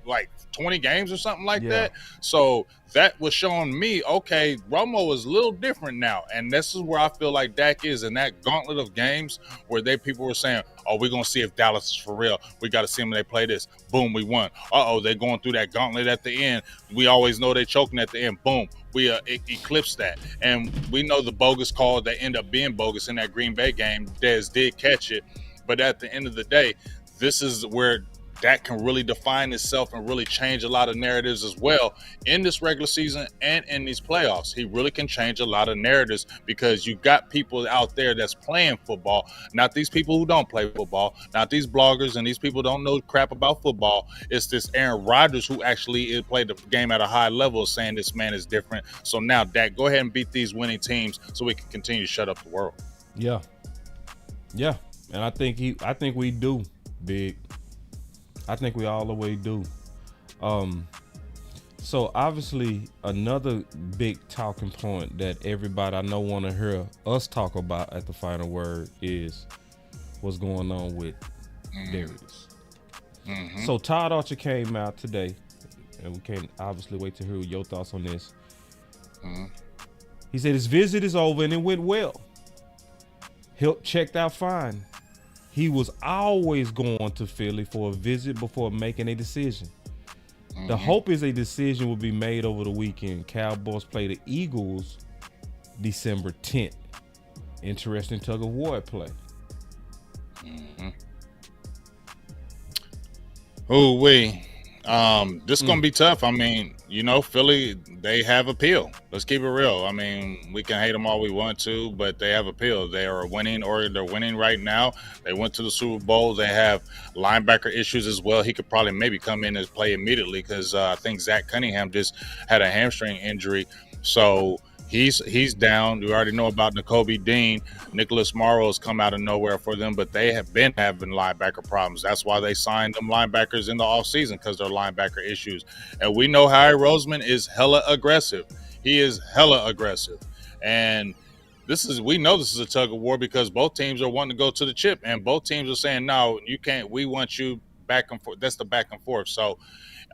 20 games or something like that. So that was showing me, okay, Romo is a little different now. And this is where I feel like Dak is in that gauntlet of games where people were saying, oh, we're going to see if Dallas is for real. We got to see them when they play this. Boom, we won. They're going through that gauntlet at the end. We always know they're choking at the end. Boom, we eclipsed that. And we know the bogus call that ended up being bogus in that Green Bay game. Dez did catch it. But at the end of the day, this is where Dak can really define itself and really change a lot of narratives as well in this regular season and in these playoffs. He really can change a lot of narratives because you got people out there that's playing football, not these people who don't play football, not these bloggers and these people who don't know crap about football. It's this Aaron Rodgers who actually played the game at a high level saying this man is different. So now, Dak, go ahead and beat these winning teams so we can continue to shut up the world. Yeah. And I think we do, Big. I think we all the way do. So obviously another big talking point that everybody I know want to hear us talk about at the final word is what's going on with Darius. So Todd Archer came out today, and we can't obviously wait to hear your thoughts on this. He said his visit is over and it went well. He'll checked out fine. He was always going to Philly for a visit before making a decision. The hope is a decision will be made over the weekend. Cowboys play the Eagles December 10th. Interesting tug of war at play. This is going to be tough. I mean, Philly, they have appeal. Let's keep it real. I mean, we can hate them all we want to, but they have appeal. They are winning, or they're winning right now. They went to the Super Bowl. They have linebacker issues as well. He could probably maybe come in and play immediately because I think Zach Cunningham just had a hamstring injury. So he's down. We already know about Nakobe Dean. Nicholas Morrow has come out of nowhere for them, but they have been having linebacker problems. That's why they signed them linebackers in the offseason, because they're linebacker issues. And we know Harry Roseman is hella aggressive. He is hella aggressive. And we know this is a tug of war because both teams are wanting to go to the chip, and both teams are saying, no, you can't. We want you back and forth. That's the back and forth. So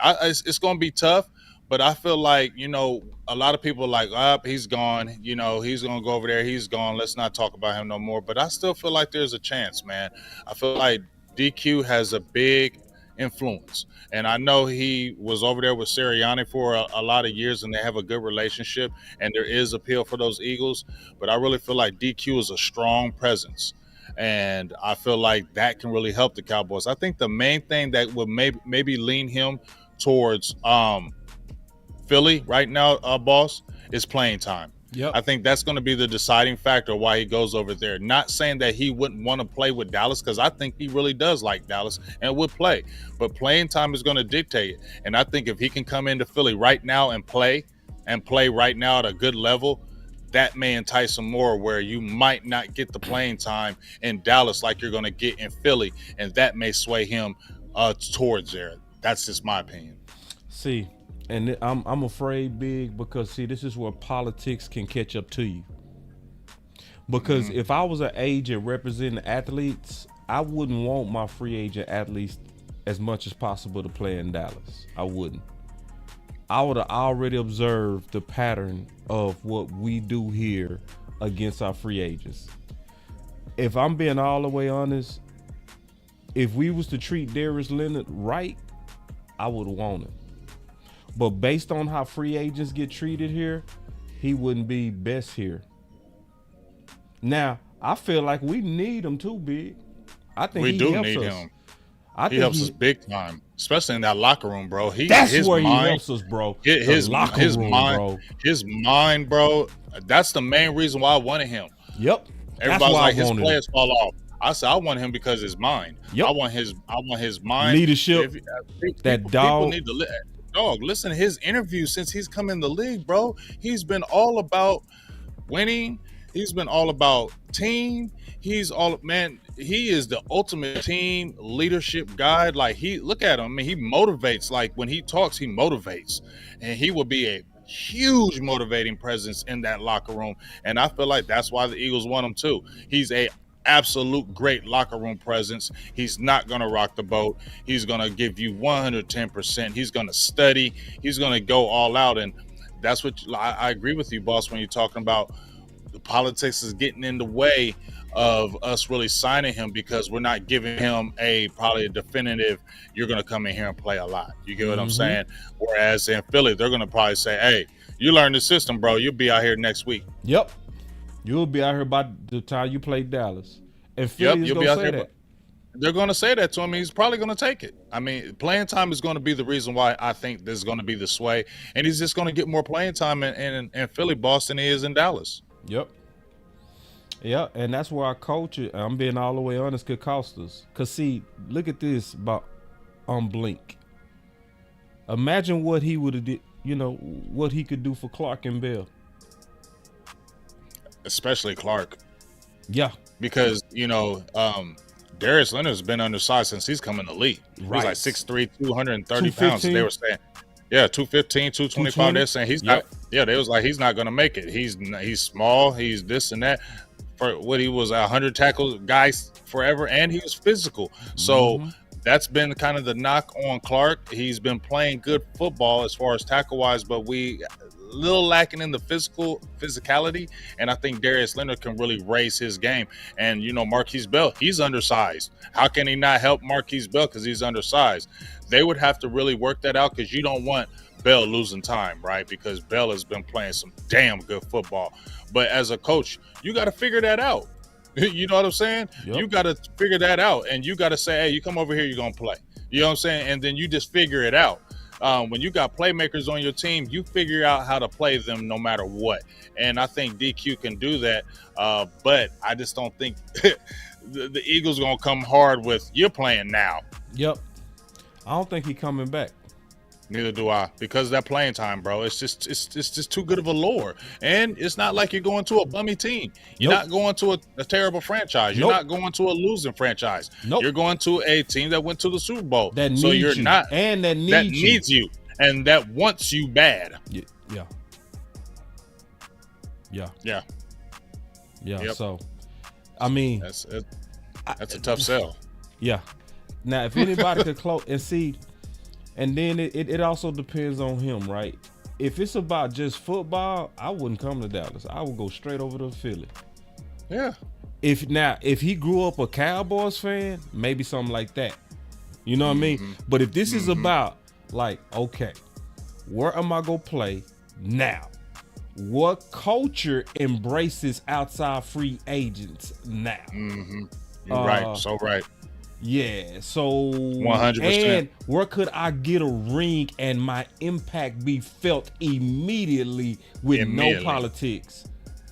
it's going to be tough. But I feel like, a lot of people are like, he's gone. He's going to go over there. He's gone. Let's not talk about him no more. But I still feel like there's a chance, man. I feel like DQ has a big influence. And I know he was over there with Sirianni for a lot of years, and they have a good relationship. And there is appeal for those Eagles. But I really feel like DQ is a strong presence. And I feel like that can really help the Cowboys. I think the main thing that would maybe lean him towards Philly right now, boss, is playing time. Yep. I think that's going to be the deciding factor why he goes over there. Not saying that he wouldn't want to play with Dallas, because I think he really does like Dallas and would play. But playing time is going to dictate it. And I think if he can come into Philly right now and play right now at a good level, that may entice him more, where you might not get the playing time in Dallas like you're going to get in Philly, and that may sway him towards there. That's just my opinion. See, and I'm afraid, Big, because this is where politics can catch up to you. Because if I was an agent representing athletes, I wouldn't want my free agent athletes as much as possible to play in Dallas. I wouldn't. I would have already observed the pattern of what we do here against our free agents. If I'm being all the way honest, if we was to treat Darius Leonard right, I would want him. But based on how free agents get treated here, he wouldn't be best here. Now, I feel like we need him too, Big. I think we he do helps need us. him. He helps us big time, especially in that locker room, bro. That's his where mind, he helps us, bro. His locker room, mind, bro. His mind, bro. That's the main reason why I wanted him. Yep. Everybody's like his players fall off. I said I want him because his mind. Yep. I want his mind, leadership. That dog. People need to listen to his interviews since he's come in the league, bro. He's been all about winning. He's been all about team. He is the ultimate team leadership guy. Like, look at him. I mean, he motivates. Like, when he talks, he motivates. And he will be a huge motivating presence in that locker room. And I feel like that's why the Eagles want him too. He's a absolute great locker room presence. He's not going to rock the boat. He's going to give you 110%. He's going to study. He's going to go all out. And that's what I agree with you, boss, when you're talking about the politics is getting in the way of us really signing him, because we're not giving him probably a definitive, you're going to come in here and play a lot. You get what I'm saying? Whereas in Philly, they're going to probably say, hey, you learn the system, bro. You'll be out here next week. Yep. You'll be out here by the time you play Dallas. And Philly is going to say that. They're going to say that to him. He's probably going to take it. I mean, playing time is going to be the reason why I think there's going to be the sway. And he's just going to get more playing time in Philly, Boston, than he is in Dallas. Yep. Yeah, and that's where our culture, I'm being all the way honest, could cost us. Because, see, look at this about Blink. Imagine what he would have did, what he could do for Clark and Bell. Especially Clark. Yeah. Because, Darius Leonard has been undersized since he's come in the league. Right. He's like 6'3", 230 pounds. They were saying, 215, 225. They're saying he's not. Yeah, they was like, he's not going to make it. He's small. He's this and that. For what he was, 100 tackles guys forever, and he was physical. So that's been kind of the knock on Clark. He's been playing good football as far as tackle wise, but we a little lacking in the physicality. And I think Darius Leonard can really raise his game. And Marquise Bell, he's undersized. How can he not help Marquise Bell because he's undersized? They would have to really work that out, because you don't want Bell losing time, right? Because Bell has been playing some damn good football. But as a coach, you got to figure that out. You know what I'm saying? Yep. You got to figure that out, and you got to say, hey, you come over here, you're going to play. You know what I'm saying? And then you just figure it out. When you got playmakers on your team, you figure out how to play them no matter what. And I think DQ can do that. But I just don't think the Eagles going to come hard with, you're playing now. Yep. I don't think he's coming back. Neither do I, because of that playing time, bro. It's just too good of a lure. And it's not like you're going to a bummy team. You're not going to a terrible franchise. You're not going to a losing franchise. You're going to a team that went to the Super Bowl. That needs you. And that needs you. And that wants you bad. Yeah. Yep. So, I mean, that's a tough sell. Yeah. Now, if anybody could close and see, and then it also depends on him, right? If it's about just football, I wouldn't come to Dallas. I would go straight over to Philly. Yeah. If he grew up a Cowboys fan, maybe something like that. You know what I mean? But if this is about, like, okay, where am I going to play now? What culture embraces outside free agents now? You're right. So right. Yeah, so 100%. And where could I get a ring and my impact be felt immediately with no politics?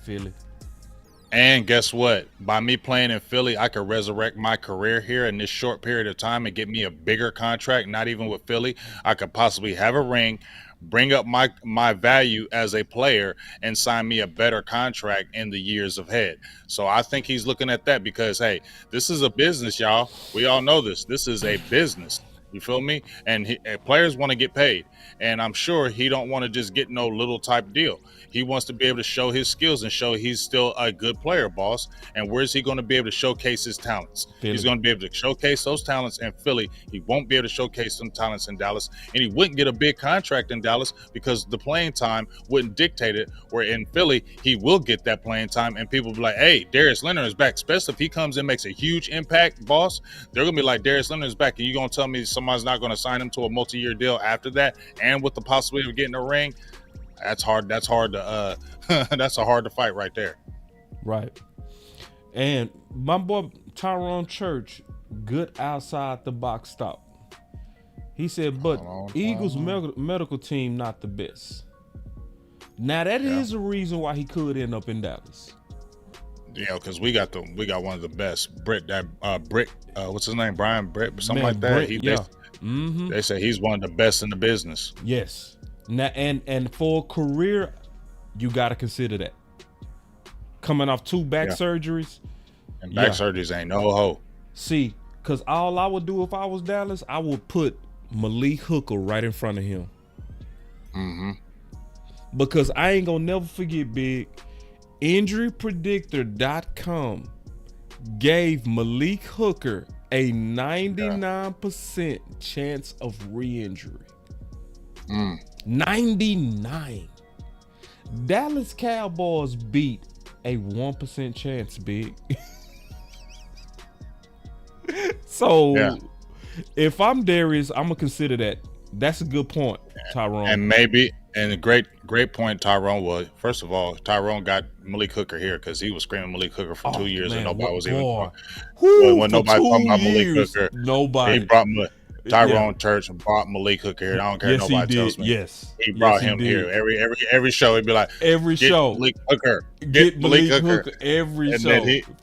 Philly. And guess what? By me playing in Philly, I could resurrect my career here in this short period of time and get me a bigger contract. Not even with Philly. I could possibly have a ring, bring up my value as a player, and sign me a better contract in the years ahead. So I think he's looking at that because, hey, this is a business, y'all. We all know this. This is a business. You feel me? And players want to get paid. And I'm sure he don't want to just get no little type deal. He wants to be able to show his skills and show he's still a good player, boss. And where's he going to be able to showcase his talents? Philly. He's going to be able to showcase those talents in Philly. He won't be able to showcase some talents in Dallas. And he wouldn't get a big contract in Dallas because the playing time wouldn't dictate it. Where in Philly, he will get that playing time. And people will be like, hey, Darius Leonard is back. Especially if he comes and makes a huge impact, boss. They're going to be like, Darius Leonard is back. And you're going to tell me somebody's not going to sign him to a multi-year deal after that? And with the possibility of getting a ring? That's hard to that's a hard to fight right there. Right. And my boy Tyrone Church, good outside the box stop. He said, but Eagles medical team not the best. Now that is a reason why he could end up in Dallas. Yeah, because we got one of the best. Britt, what's his name? Brian Britt, something like that. They say he's one of the best in the business. Yes. Now and for a career, you got to consider that. Coming off 2 back surgeries. And back surgeries ain't no hoe. See, because all I would do if I was Dallas, I would put Malik Hooker right in front of him. Because I ain't gonna never forget, Big. InjuryPredictor.com gave Malik Hooker a 99% chance of re-injury. 99. Dallas Cowboys beat a 1% chance, Big. So if I'm Darius, I'm gonna consider that. That's a good point, Tyrone. And a great point Tyrone was. First of all, Tyrone got Malik Hooker here because he was screaming Malik Hooker for 2 years and nobody was even when nobody talking about Malik Hooker. Nobody. He brought Tyrone Church and brought Malik Hooker here. I don't care nobody tells me. Yes. He brought him here. Every show he'd be like, get Malik Hooker. Get Malik Hooker. Every and show.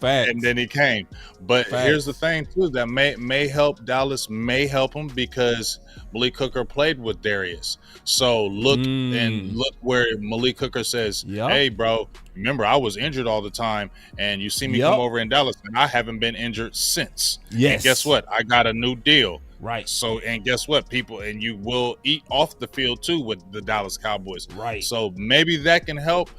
And then he came. But here's the thing too that may help Dallas, may help him because Malik Hooker played with Darius. So look where Malik Hooker says, hey bro, remember I was injured all the time and you see me come over in Dallas and I haven't been injured since. Yes. And guess what? I got a new deal. Right. So, and guess what, people, and you will eat off the field too with the Dallas Cowboys. Right. So maybe that can help.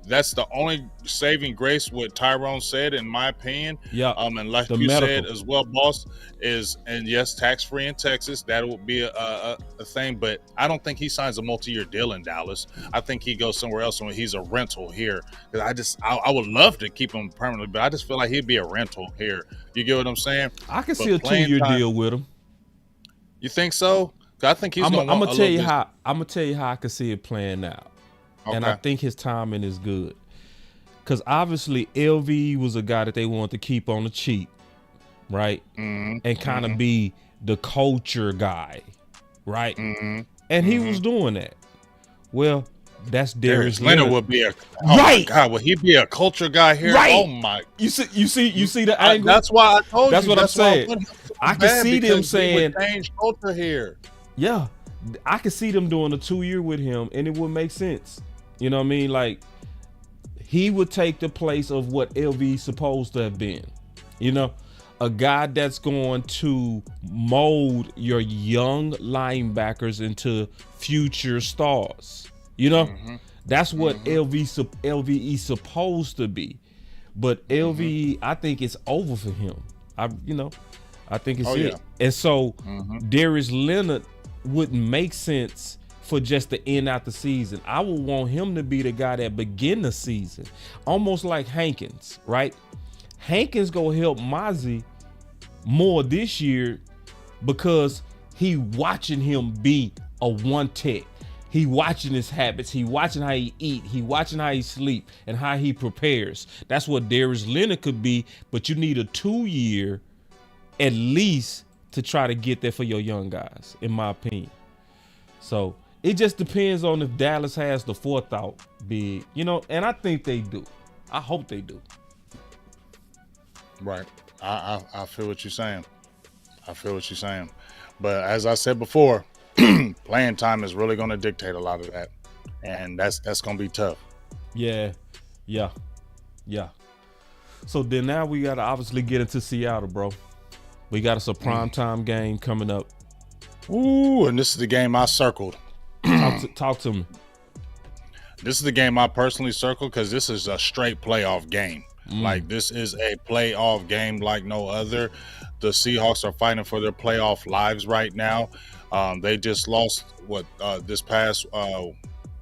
That's the only saving grace what Tyrone said, in my opinion. Yeah. And like you said as well, boss, and yes, tax free in Texas, that will be a thing. But I don't think he signs a multi-year deal in Dallas. I think he goes somewhere else when he's a rental here. Because I would love to keep him permanently, but I just feel like he'd be a rental here. You get what I'm saying? I can see a 2-year deal with him. You think so? I think he's. I'm gonna tell you how. I'm gonna tell you how I can see it playing out, and I think his timing is good. Because obviously LV was a guy that they wanted to keep on the cheap, right? And kind of be the culture guy, right? And he was doing that. Well, that's Darius Leonard. Would be my God, would he be a culture guy here? Right. Oh my! You see the angle. That's why I told you. That's what I'm saying. I can see them saying change culture here. Yeah, I can see them doing a 2-year with him, and it would make sense. You know what I mean? Like he would take the place of what LV's supposed to have been. You know, a guy that's going to mold your young linebackers into future stars. You know, that's what LVE supposed to be. But LVE, I think it's over for him. I think it's it. And so Darius Leonard wouldn't make sense for just to end out the season. I would want him to be the guy that begin the season, almost like Hankins, right? Hankins gonna help Mozzie more this year because he watching him be a one tech. He watching his habits. He watching how he eat. He watching how he sleep and how he prepares. That's what Darius Leonard could be, but you need a 2-year at least to try to get there for your young guys, in my opinion. So it just depends on if Dallas has the forethought, Big, and I think they do. I hope they do. Right. I feel what you're saying. But as I said before, playing time is really going to dictate a lot of that, and that's going to be tough. Yeah. So then now we got to obviously get into Seattle, bro. We got us a primetime game coming up. Ooh, and this is the game I circled. Talk to me. This is the game I personally circled because this is a straight playoff game. Like, this is a playoff game like no other. The Seahawks are fighting for their playoff lives right now. They just lost this past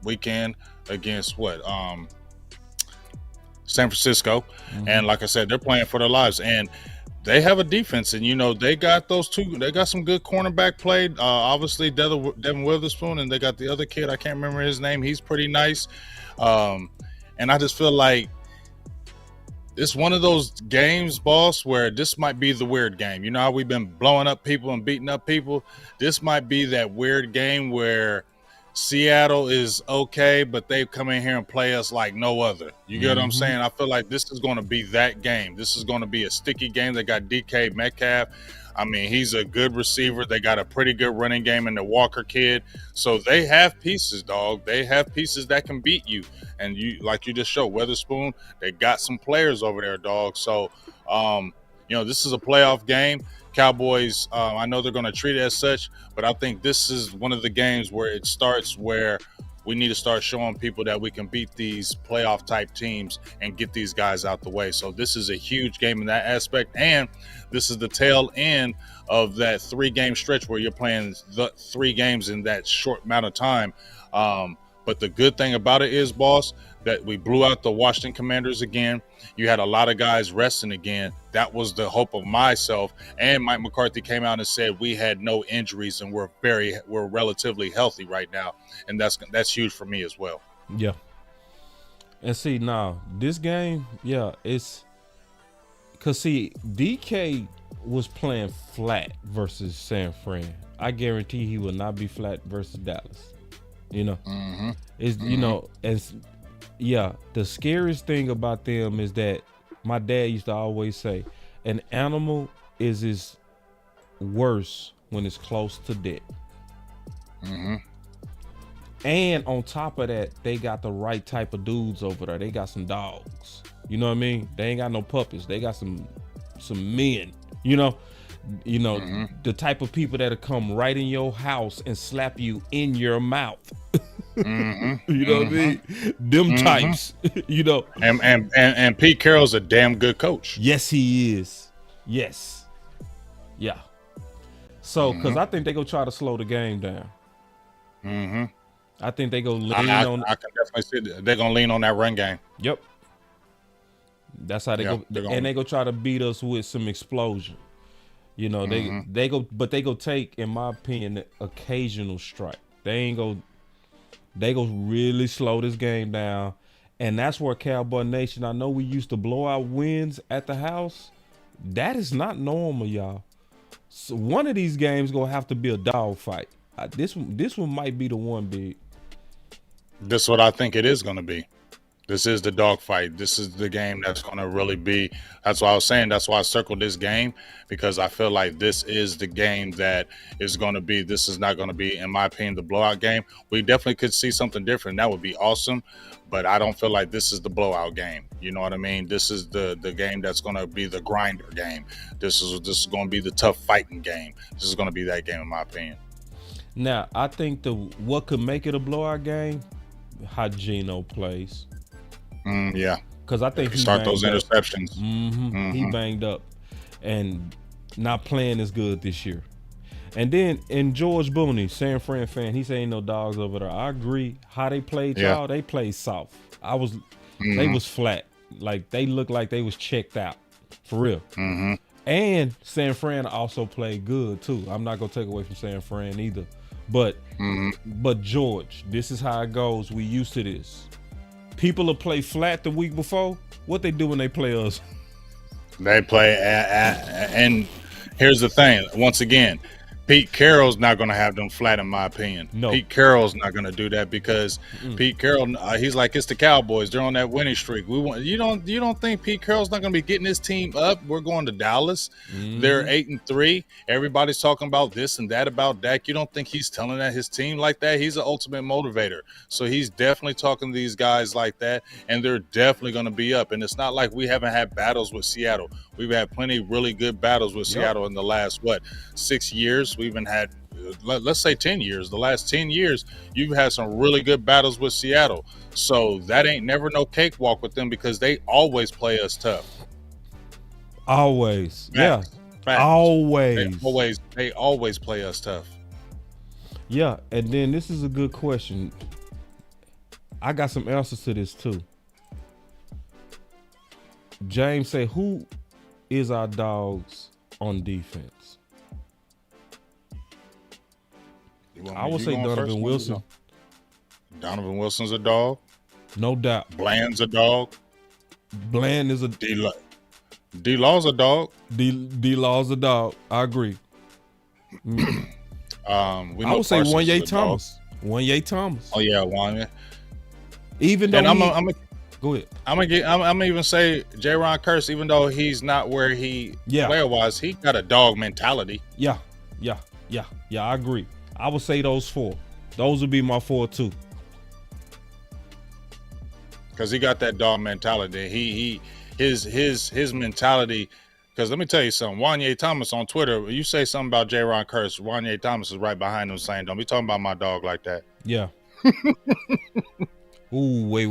weekend against San Francisco. And like I said, they're playing for their lives. And they have a defense, and they got those two. They got some good cornerback play. Obviously, Devin Witherspoon, and they got the other kid. I can't remember his name. He's pretty nice. And I just feel like it's one of those games, boss, where this might be the weird game. You know how we've been blowing up people and beating up people? This might be that weird game where Seattle is okay, but they come in here and play us like no other. You get what I'm saying? I feel like this is going to be that game. This is going to be a sticky game. They got DK Metcalf. I mean, he's a good receiver. They got a pretty good running game in the Walker kid. So they have pieces, dog. They have pieces that can beat you. And you, like you just showed, Weatherspoon, they got some players over there, dog. So, this is a playoff game. Cowboys, I know they're going to treat it as such, but I think this is one of the games where it starts where we need to start showing people that we can beat these playoff type teams and get these guys out the way. So this is a huge game in that aspect. And this is the tail end of that 3-game stretch where you're playing the 3 games in that short amount of time. But the good thing about it is, boss, that we blew out the Washington Commanders again. You had a lot of guys resting again. That was the hope of myself. And Mike McCarthy came out and said we had no injuries and we're relatively healthy right now. And that's huge for me as well. Yeah. And see, now this game, it's because DK was playing flat versus San Fran. I guarantee he will not be flat versus Dallas. The scariest thing about them is that my dad used to always say, an animal is worse when it's close to death. And on top of that, they got the right type of dudes over there. They got some dogs. You know what I mean? They ain't got no puppies. They got some men. The type of people that'll come right in your house and slap you in your mouth. You know what I mean? Them types. And Pete Carroll's a damn good coach. Yes, he is. Yes. Yeah. So, because I think they go try to slow the game down. I think they go lean on. I can definitely see that. They're gonna lean on that run game. Yep. That's how they go, and they go try to beat us with some explosion. They go take, in my opinion, the occasional strike. They go really slow this game down, and that's where Cowboy Nation. I know we used to blow out wins at the house. That is not normal, y'all. So one of these games gonna have to be a dog fight. This one might be the one, big. This is what I think it is gonna be. This is the dogfight. This is the game that's going to really be. That's why I was saying. That's why I circled this game, because I feel like this is the game that is going to be. This is not going to be, in my opinion, the blowout game. We definitely could see something different. That would be awesome. But I don't feel like this is the blowout game. You know what I mean? This is the game that's going to be the grinder game. This is going to be the tough fighting game. This is going to be that game, in my opinion. Now, I think what could make it a blowout game, how Geno plays. Yeah, because I think he start those interceptions. He banged up and not playing as good this year. And then in George Booney, San Fran fan, he said ain't no dogs over there. I agree. How they played, y'all, they played soft. They was flat. Like they looked like they was checked out for real. And San Fran also played good too. I'm not gonna take away from San Fran either. But George, this is how it goes. We used to this. People will play flat the week before. What they do when they play us? They play and here's the thing. Once again, Pete Carroll's not going to have them flat, in my opinion. No. Pete Carroll's not going to do that because Pete Carroll, he's like, it's the Cowboys. They're on that winning streak. You don't think Pete Carroll's not going to be getting his team up? We're going to Dallas. They're 8-3. Everybody's talking about this and that about Dak. You don't think he's telling that his team like that? He's an ultimate motivator. So he's definitely talking to these guys like that, and they're definitely going to be up. And it's not like we haven't had battles with Seattle. We've had plenty of really good battles with Seattle in the last, 6 years? We've even had, let's say 10 years. The last 10 years, you've had some really good battles with Seattle. So that ain't never no cakewalk with them because they always play us tough. Always. Facts. Always. They always play us tough. Yeah, and then this is a good question. I got some answers to this too. James say, who is our dogs on defense? I would say Donovan Wilson. Donovan Wilson's a dog. No doubt. Bland's a dog. Bland is a D-Law's a dog. D-Law's a dog. I agree. We I know would say Parsons Wanye is a dog. Thomas. Wanye Thomas. Oh yeah, Wanye. Even though And go ahead. I'm gonna even say J-Ron Curse, even though he's not where he player wise, he got a dog mentality. Yeah. I agree. I would say those 4. Those would be my 4 too. Because he got that dog mentality. His mentality. Because let me tell you something. Wanye Thomas on Twitter, you say something about J-Ron Curse, Wanye Thomas is right behind him saying, "Don't be talking about my dog like that." Yeah. Ooh, wait.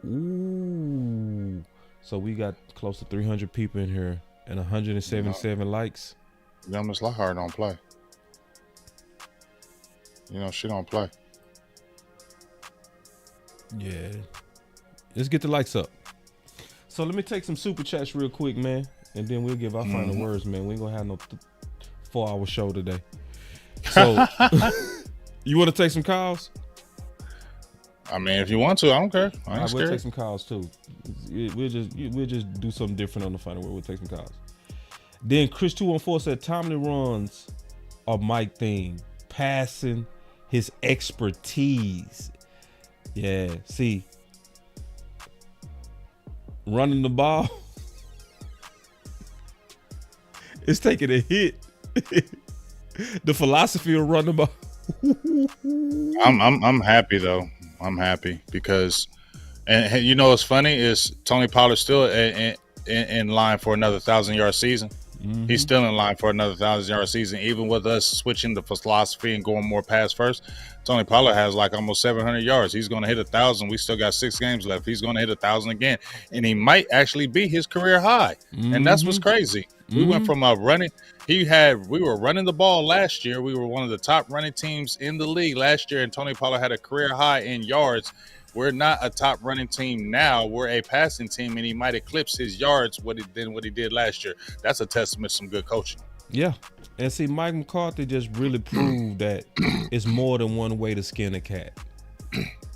Ooh. So we got close to 300 people in here and 177 likes. Miss Lockhart don't play. She don't play. Yeah. Let's get the likes up. So let me take some super chats real quick, man. And then we'll give our final words, man. We ain't gonna have no 4-hour show today. So you want to take some calls? I mean, if you want to, I don't care. I ain't scared. We'll take some calls too. We'll just do something different on the final word. We'll take some calls. Then Chris 214 said timely runs are Mike thing. Passing his expertise. Yeah, see. Running the ball. It's taking a hit. The philosophy of running the ball. I'm happy though. I'm happy because, and you know what's funny is Tony Pollard's still in line for another 1,000-yard season. Mm-hmm. He's still in line for another 1,000-yard season, even with us switching the philosophy and going more pass first. Tony Pollard has like almost 700 yards. He's going to hit 1,000. We still got 6 games left. He's going to hit 1,000 again, and he might actually be his career high. Mm-hmm. And that's what's crazy. We went from running. We were running the ball last year. We were one of the top running teams in the league last year, and Tony Pollard had a career high in yards. We're not a top running team now. We're a passing team, and he might eclipse his yards than what he did last year. That's a testament to some good coaching. Yeah. And see, Mike McCarthy just really proved that it's more than one way to skin a cat.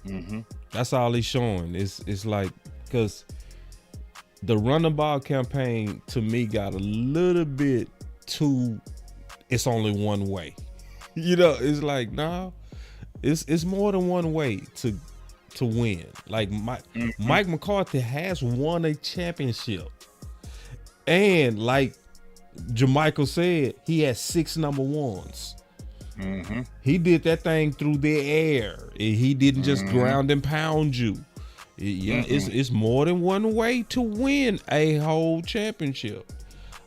Mm-hmm. That's all he's showing. It's like, because the run the ball campaign to me got a little bit too, it's only one way. It's like, no, it's more than one way to win. Like Mike McCarthy has won a championship. And like JerMichael said, he has 6 number 1s. Mm-hmm. He did that thing through the air. He didn't just ground and pound you. It's more than one way to win a whole championship.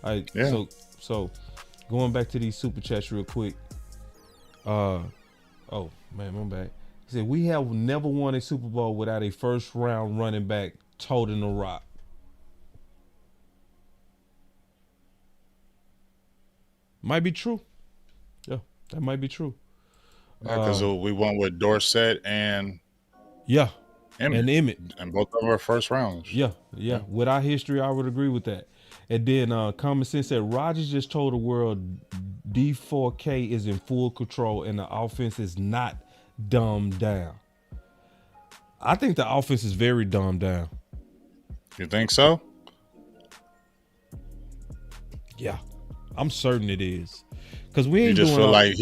All right, so going back to these super chats real quick. Oh man, I'm back. He said, we have never won a Super Bowl without a first round running back toting the rock. Might be true. Yeah, that might be true. Because we won with Dorsett and Emmett. And both of them were first rounds. Yeah. With our history, I would agree with that. And then Common Sense said, Rodgers just told the world D4K is in full control and the offense is not dumbed down. I think the offense is very dumbed down. You think so? Yeah, I'm certain it is. Because we ain't you just feel like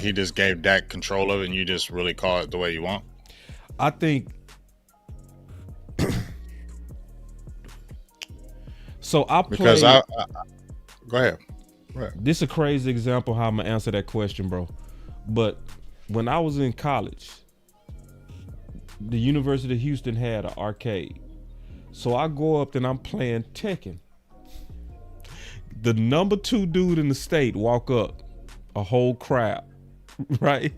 he just gave Dak control of it, and you just really call it the way you want. I think. So I play. Because go ahead. This is a crazy example how I'm gonna answer that question, bro. But when I was in college, the University of Houston had an arcade. So I go up and I'm playing Tekken. The number 2 dude in the state walk up, a whole crowd, right?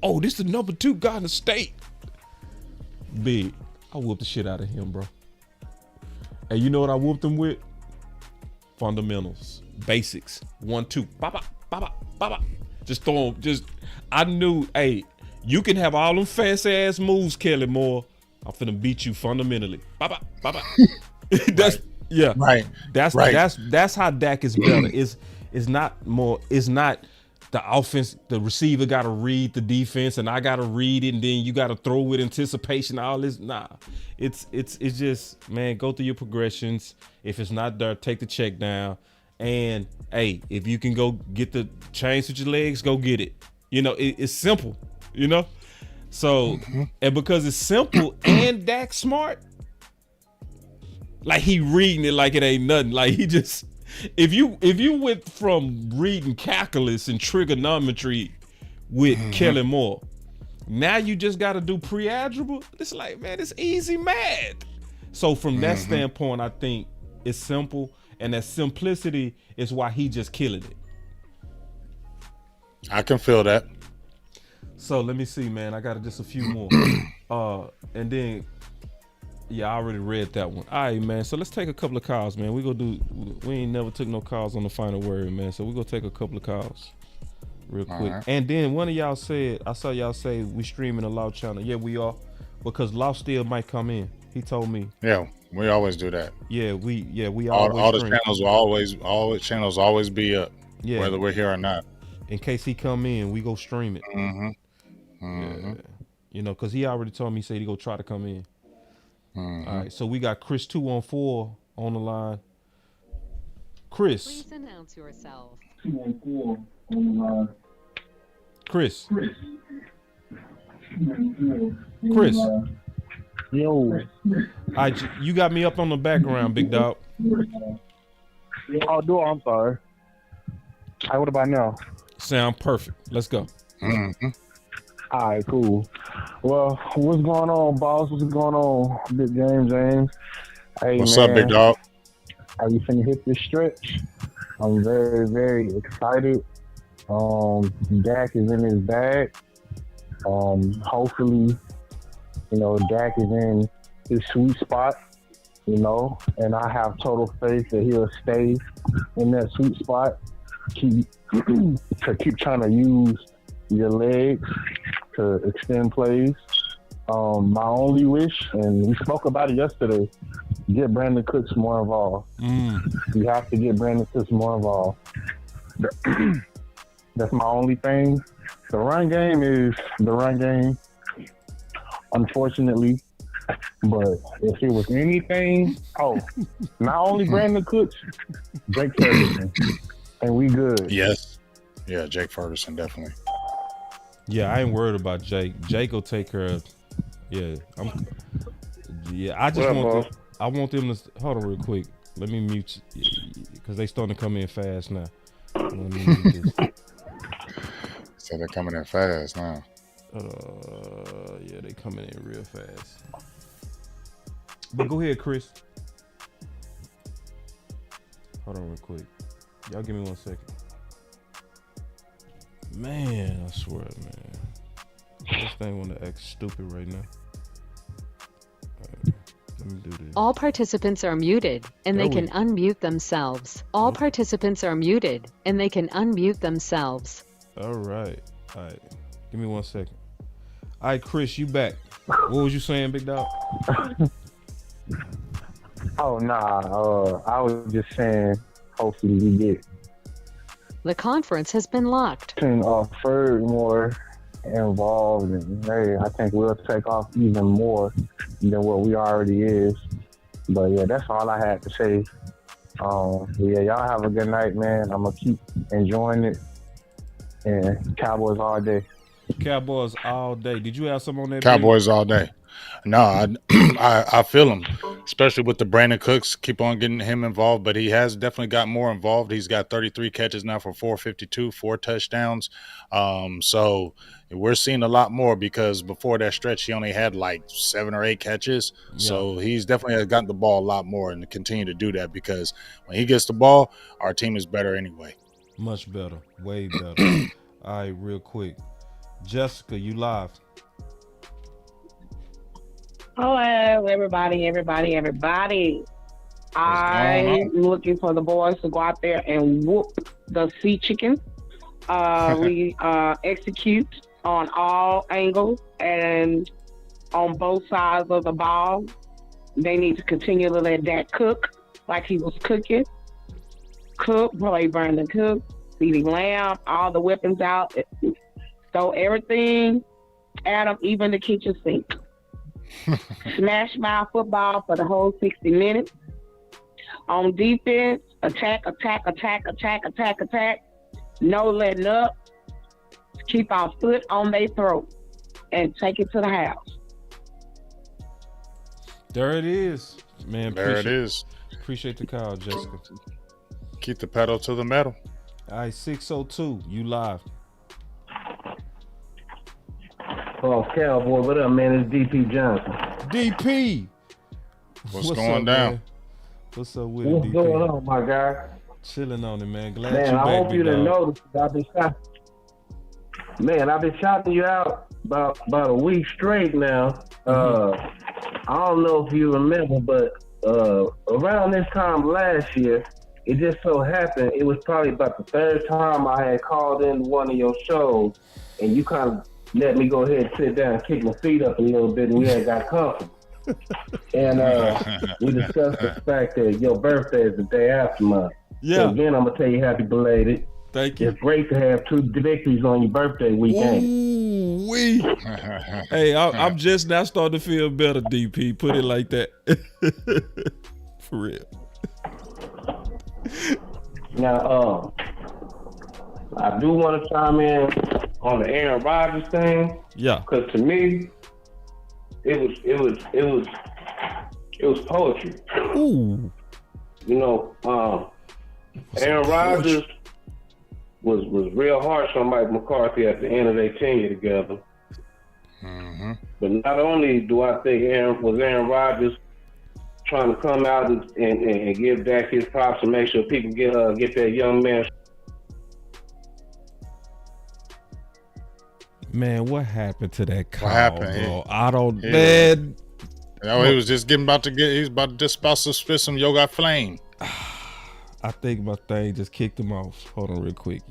Oh, this is the number 2 guy in the state. Big. I whooped the shit out of him, bro. And you know what I whooped him with? Fundamentals, basics, 1, 2, baba, baba, baba. Just throw him. I knew, hey, you can have all them fast ass moves, Kelly Moore. I'm finna beat you fundamentally. Baba, baba. That's right. Yeah, right. That's how Dak is better. It's not the offense, the receiver got to read the defense, and I got to read it, and then you got to throw with anticipation. All this, nah. It's just, man, go through your progressions. If it's not there, take the check down. And hey, if you can go get the chains with your legs, go get it. You know, it's simple. You know, so and because it's simple and Dak's smart, like he reading it like it ain't nothing. Like he just, if you went from reading calculus and trigonometry with Kelly Moore, now you just got to do pre-algebra. It's like, man, it's easy math. So from that standpoint, I think it's simple. And that simplicity is why he just killing it. I can feel that. So let me see, man. I got just a few more. And then, yeah, I already read that one. All right, man. So let's take a couple of calls, man. We ain't never took no calls on the final word, man. So we're going to take a couple of calls real quick. Right. And then one of y'all said, I saw y'all say we streaming a Law channel. Yeah, we are. Because Law still might come in. He told me. Yeah, we always do that. Yeah, we all always the channels will always be up. Yeah. Whether we're here or not. In case he come in, we go stream it. Yeah. You know, because he already told me, he said he go try to come in. All right, so we got Chris 214 on the line. Chris. Please announce yourself. 214 on the line. Chris. Chris. Yo. You got me up on the background, big dog. Oh, no, I'm sorry. What about now? Sound perfect. Let's go. All right, cool. Well, what's going on, boss? What's going on, Big James? Hey, what's up, big dog? Are you finna hit this stretch? I'm very, very excited. Dak is in his bag. Hopefully, you know, Dak is in his sweet spot, you know, and I have total faith that he'll stay in that sweet spot. Keep trying to use your legs to extend plays. My only wish, and we spoke about it yesterday, get Brandon Cooks more involved. You have to get Brandon Cooks more involved. That's my only thing. The run game is the run game, unfortunately. But if it was anything, not only Brandon Cooks, Jake Ferguson, and we good. Yes. Yeah, Jake Ferguson, definitely. Yeah, I ain't worried about Jake. Jake will take care of. Yeah, I just I want them to hold on real quick. Let me mute because they starting to come in fast now. Let me mute this. So they're coming in fast now. Yeah, they coming in real fast. But go ahead, Chris. Hold on real quick. Y'all give me 1 second. Man, I swear, man. This thing want to act stupid right now. Let me do this. All participants are muted, and they can unmute themselves. All participants are muted, and they can unmute themselves. All right. Give me 1 second. All right, Chris, you back. What was you saying, big dog? I was just saying, hopefully we get. The conference has been locked. Ferg more involved, and hey, I think we'll take off even more than what we already is. But yeah, that's all I had to say. Yeah, y'all have a good night, man. I'm gonna keep enjoying it, and Cowboys all day. Cowboys all day. Did you have some on that? Cowboys all day. No, I feel him, especially with the Brandon Cooks. Keep on getting him involved, but he has definitely got more involved. He's got 33 catches now for 452, 4 touchdowns. So we're seeing a lot more because before that stretch, he only had like 7 or 8 catches. Yeah. So he's definitely gotten the ball a lot more and to continue to do that because when he gets the ball, our team is better anyway. Much better, way better. All right, real quick. Jessica, you live. Hello, everybody. I'm looking for the boys to go out there and whoop the sea chicken. We execute on all angles and on both sides of the ball. They need to continue to let Dak cook like he was cooking. Play Brandon Cook. CeeDee Lamb, all the weapons out. Throw everything at them, even the kitchen sink. Smash mouth football for the whole 60 minutes. On defense, attack. No letting up. Keep our foot on their throat and take it to the house. There it is, man. There it is. Appreciate the call, Jessica. Keep the pedal to the metal. All right, 602, you live. Oh, Cowboy, what up, man? It's DP Johnson. DP! What's going down? Man? What's up with it, What's DP? going on, my guy? Chilling on it, man. Glad Man, you I back, hope you big didn't dog. notice. I've been shouting you out about a week straight now. I don't know if you remember, but around this time last year, it just so happened, it was probably about the third time I had called in one of your shows, and you kind of let me go ahead and sit down and kick my feet up a little bit, and we had got comfortable. And we discussed the fact that your birthday is the day after mine. Yeah. So again, I'm going to tell you happy belated. Thank you. It's great to have 2 victories on your birthday weekend. Ooh-wee. Hey, I'm just now starting to feel better, DP. Put it like that. For real. Now, I do want to chime in on the Aaron Rodgers thing. Yeah. Because to me, it was poetry. Ooh. You know, Aaron Rodgers was real harsh on Mike McCarthy at the end of their tenure together. Mm-hmm. But not only do I think Aaron Rodgers trying to come out and give Dak his props and make sure people get that young man. Man, what happened to that call, What happened? bro? I don't, man. No, he was just about to spit some yoga flame. I think my thing just kicked him off. Hold on real quick.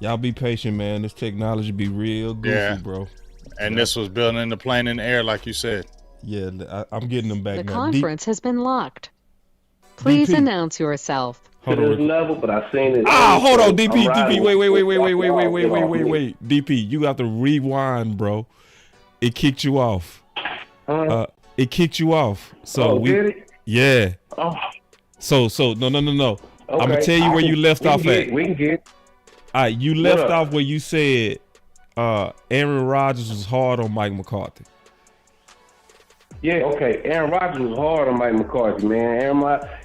Y'all be patient, man. This technology be real goofy, bro. And this was building the plane in the air, like you said. Yeah, I'm getting them back The now. conference has been locked. Please DP. announce yourself. To this level, but I've seen it. Hold on, DP, I'm riding wait. with- DP, you got to rewind, bro. It kicked you off. It kicked you off. So did it? Yeah. Oh. So no. Okay. I'm gonna tell you where you left off at. We can get. All right, you left off where you said Aaron Rodgers was hard on Mike McCarthy. Yeah, okay. Aaron Rodgers was hard on Mike McCarthy, man.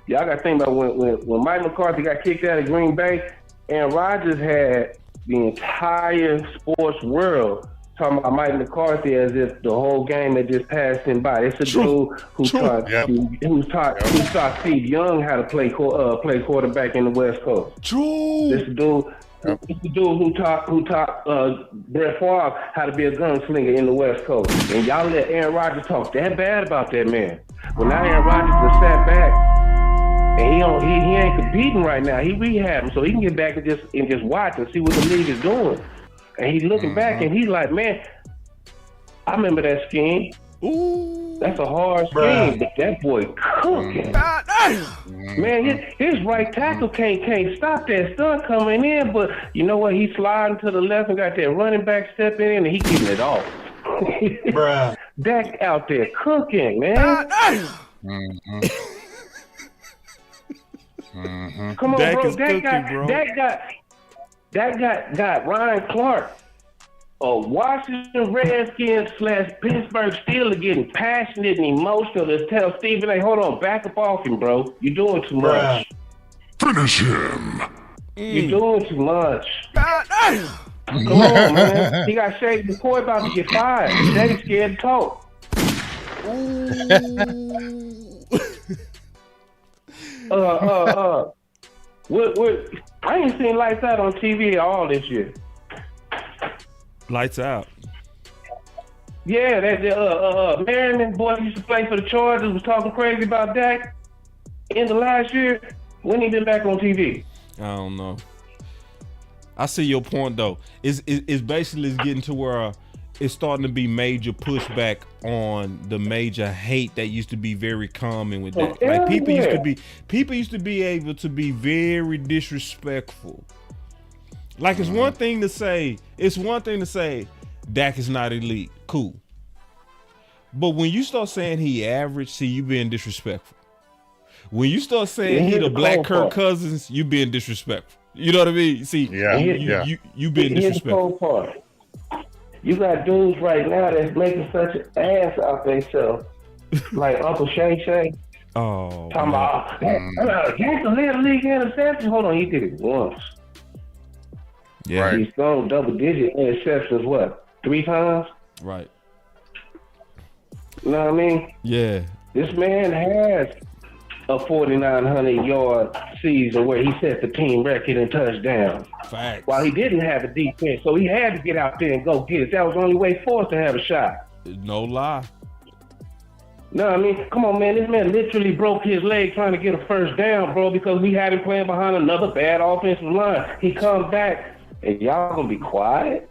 Y'all got to think about when Mike McCarthy got kicked out of Green Bay, Aaron Rodgers had the entire sports world talking about Mike McCarthy as if the whole game had just passed him by. It's a dude who taught Steve Young how to play quarterback in the West Coast. True. This dude who taught Brett Favre how to be a gunslinger in the West Coast. And y'all let Aaron Rodgers talk that bad about that man. Well, now Aaron Rodgers has sat back and he ain't competing right now. He rehabbing so he can get back and just watch and see what the league is doing. And he's looking back and he's like, man, I remember that scheme. Ooh. That's a hard scheme, but that boy cooking. Man, his right tackle can't stop that stunt coming in, but you know what? He's sliding to the left and got that running back stepping in, and he getting it off. Dak out there cooking, man. Come on, Dak bro. is cooking, bro. Dak got Ryan Clark, Washington Redskins / Pittsburgh Steelers getting passionate and emotional to tell Stephen A, hold on, back up off him, bro. You're doing too much. Finish him. You're doing too much. Come on, man. He got Shady McCoy about to get fired. Shady scared to talk. What? I ain't seen Lights Out on TV at all this year. Lights Out. Yeah, that Merriman boy used to play for the Chargers was talking crazy about Dak in the last year. When he been back on TV? I don't know. I see your point though. It's basically getting to where it's starting to be major pushback on the major hate that used to be very common with that. Like people used to be able to be very disrespectful Like it's one thing to say, Dak is not elite. Cool. But when you start saying he average, see, you being disrespectful. When you start saying he the black Kirk Cousins, you being disrespectful. You know what I mean? See, you being disrespectful. Here's the cold part. You got dudes right now that's making such an ass out themselves, like Uncle Shay Shay. Oh, talking about Jackson led the league in interceptions. Hold on, he did it once. Yeah, right. He's thrown double-digit interceptions. What, 3 times? Right. You know what I mean? Yeah. This man has a 4,900-yard season where he set the team record in touchdowns. Facts. While he didn't have a defense, so he had to get out there and go get it. That was the only way for us to have a shot. No lie. No, I mean, come on, man. This man literally broke his leg trying to get a first down, bro, because we had him playing behind another bad offensive line. He comes back, and y'all gonna be quiet?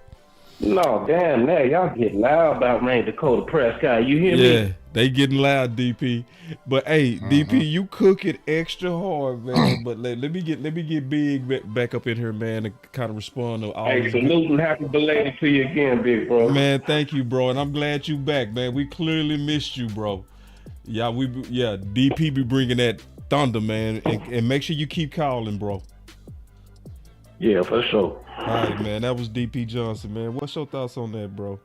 No, damn that. Y'all get loud about Rain Dakota Prescott. You hear me? Yeah, they getting loud, DP. But hey, DP, you cook it extra hard, man. But let me get Big back up in here, man, to kind of respond to all. Hey, salute and happy belated to you again, big bro. Man, thank you, bro, and I'm glad you back, man. We clearly missed you, bro. Yeah, DP be bringing that thunder, man, and make sure you keep calling, bro. Yeah, for sure. All right, man. That was DP Johnson, man. What's your thoughts on that, bro?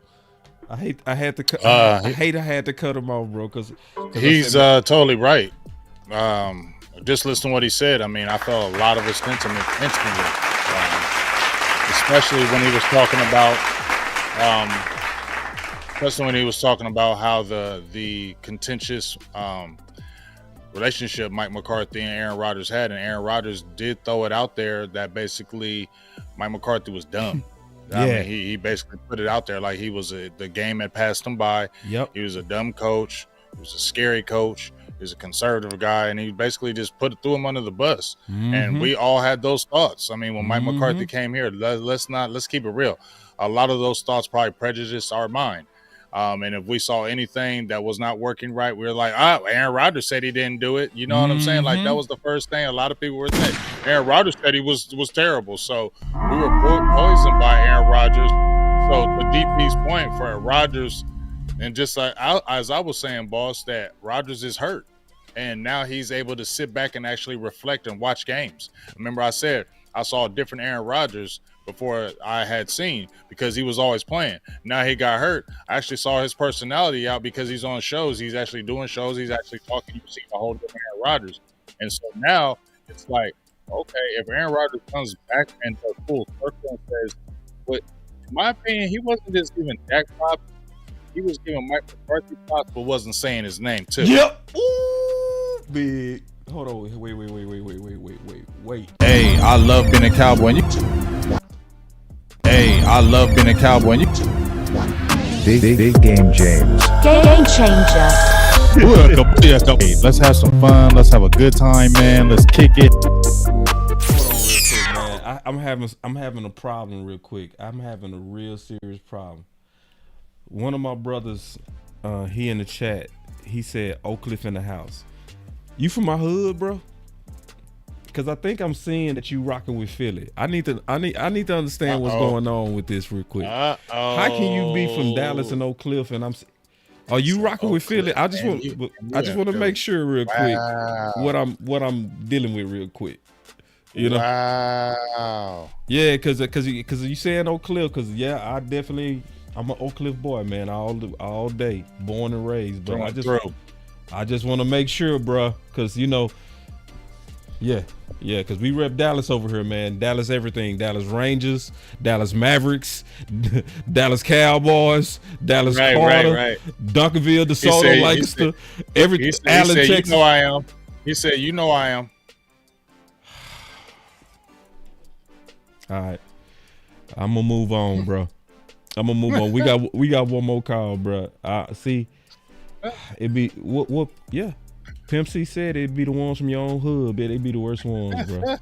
I had to cut him off, bro, because he's totally right. Just listen to what he said. I mean, I felt a lot of his sentiment instantly, especially when he was talking about how the contentious relationship Mike McCarthy and Aaron Rodgers had, and Aaron Rodgers did throw it out there that basically Mike McCarthy was dumb. I mean, he basically put it out there like he was the game had passed him by. Yep. He was a dumb coach. He was a scary coach. He was a conservative guy, and he basically just threw him under the bus. Mm-hmm. And we all had those thoughts. I mean, when Mike McCarthy came here, let's keep it real. A lot of those thoughts probably prejudiced our mind. And if we saw anything that was not working right, we were like, Aaron Rodgers said he didn't do it. You know what I'm saying? Like, that was the first thing a lot of people were saying. Aaron Rodgers said he was terrible. So we were poisoned by Aaron Rodgers. So to DP's point, for Rodgers, and just like as I was saying, boss, that Rodgers is hurt. And now he's able to sit back and actually reflect and watch games. Remember I said I saw a different Aaron Rodgers before I had seen, because he was always playing. Now he got hurt. I actually saw his personality out because he's on shows. He's actually doing shows. He's actually talking. You see a whole different Aaron Rodgers. And so now it's like, okay, if Aaron Rodgers comes back into full circle and says, but in my opinion, he wasn't just giving Dak props. He was giving Mike McCarthy props, but wasn't saying his name too. Yep. Ooh, big. Hold on. Wait. Hey, I love being a Cowboy. Big game, James. Game changer. Hey, let's have some fun. Let's have a good time, man. Let's kick it. Hold on real quick, man. I'm having a problem real quick. I'm having a real serious problem. One of my brothers, he in the chat, he said Oak Cliff in the house. You from my hood, bro? Because I think I'm seeing that you rocking with Philly. I need to understand what's going on with this real quick. How can you be from Dallas and Oak Cliff and are you rocking with Philly? I just want to make sure real quick what I'm dealing with real quick. You know? Wow. Yeah, because you saying Oak Cliff, because I'm an Oak Cliff boy, man, all day, born and raised. But I just want to make sure, bro, because because we rep Dallas over here, man. Dallas everything. Dallas Rangers, Dallas Mavericks, Dallas Cowboys, Dallas Carter, right. Duncanville, DeSoto, Lancaster, everything. Allen, Texas. You know I am. He said, you know I am. All right. I'm going to move on, bro. I'm going to move on. We got one more call, bro. See, it be, yeah. Pimp C said it'd be the ones from your own hood, but they be the worst ones, bro.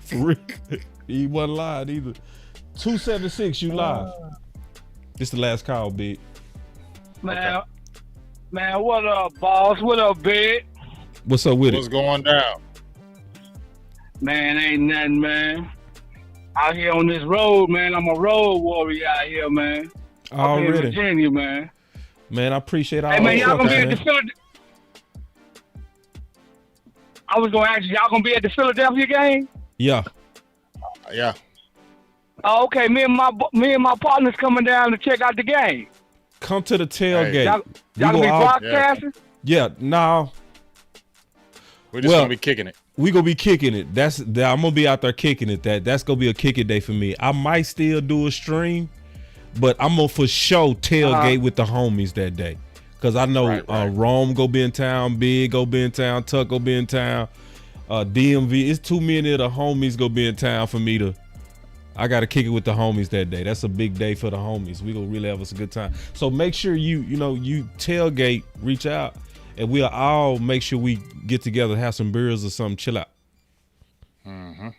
For real. He wasn't lying either. 276, you live. This the last call, big. Man, what up, boss? What up, big? What's up with What's going down? Man, ain't nothing, man. out here on this road, man. I'm a road warrior out here, man. Up here in Already. Virginia, man. Man, I appreciate all Hey, man, y'all gonna be man. at the Philadelphia. I was gonna ask you, y'all gonna be at the Philadelphia game? Yeah. Yeah. Oh, okay. Me and my partners coming down to check out the game. Come to the tailgate. Y'all gonna be broadcasting? Yeah, no. We're just gonna be kicking it. We gonna be kicking it. I'm gonna be out there kicking it. That's gonna be a kicking day for me. I might still do a stream, but I'm gonna for sure tailgate with the homies that day. Cause I know Rome go be in town, Big go be in town, Tuck go be in town, DMV. It's too many of the homies go be in town for me to. I gotta kick it with the homies that day. That's a big day for the homies. We gonna really have us a good time. So make sure you tailgate, reach out, and we'll all make sure we get together, have some beers or something, chill out. Mm-hmm.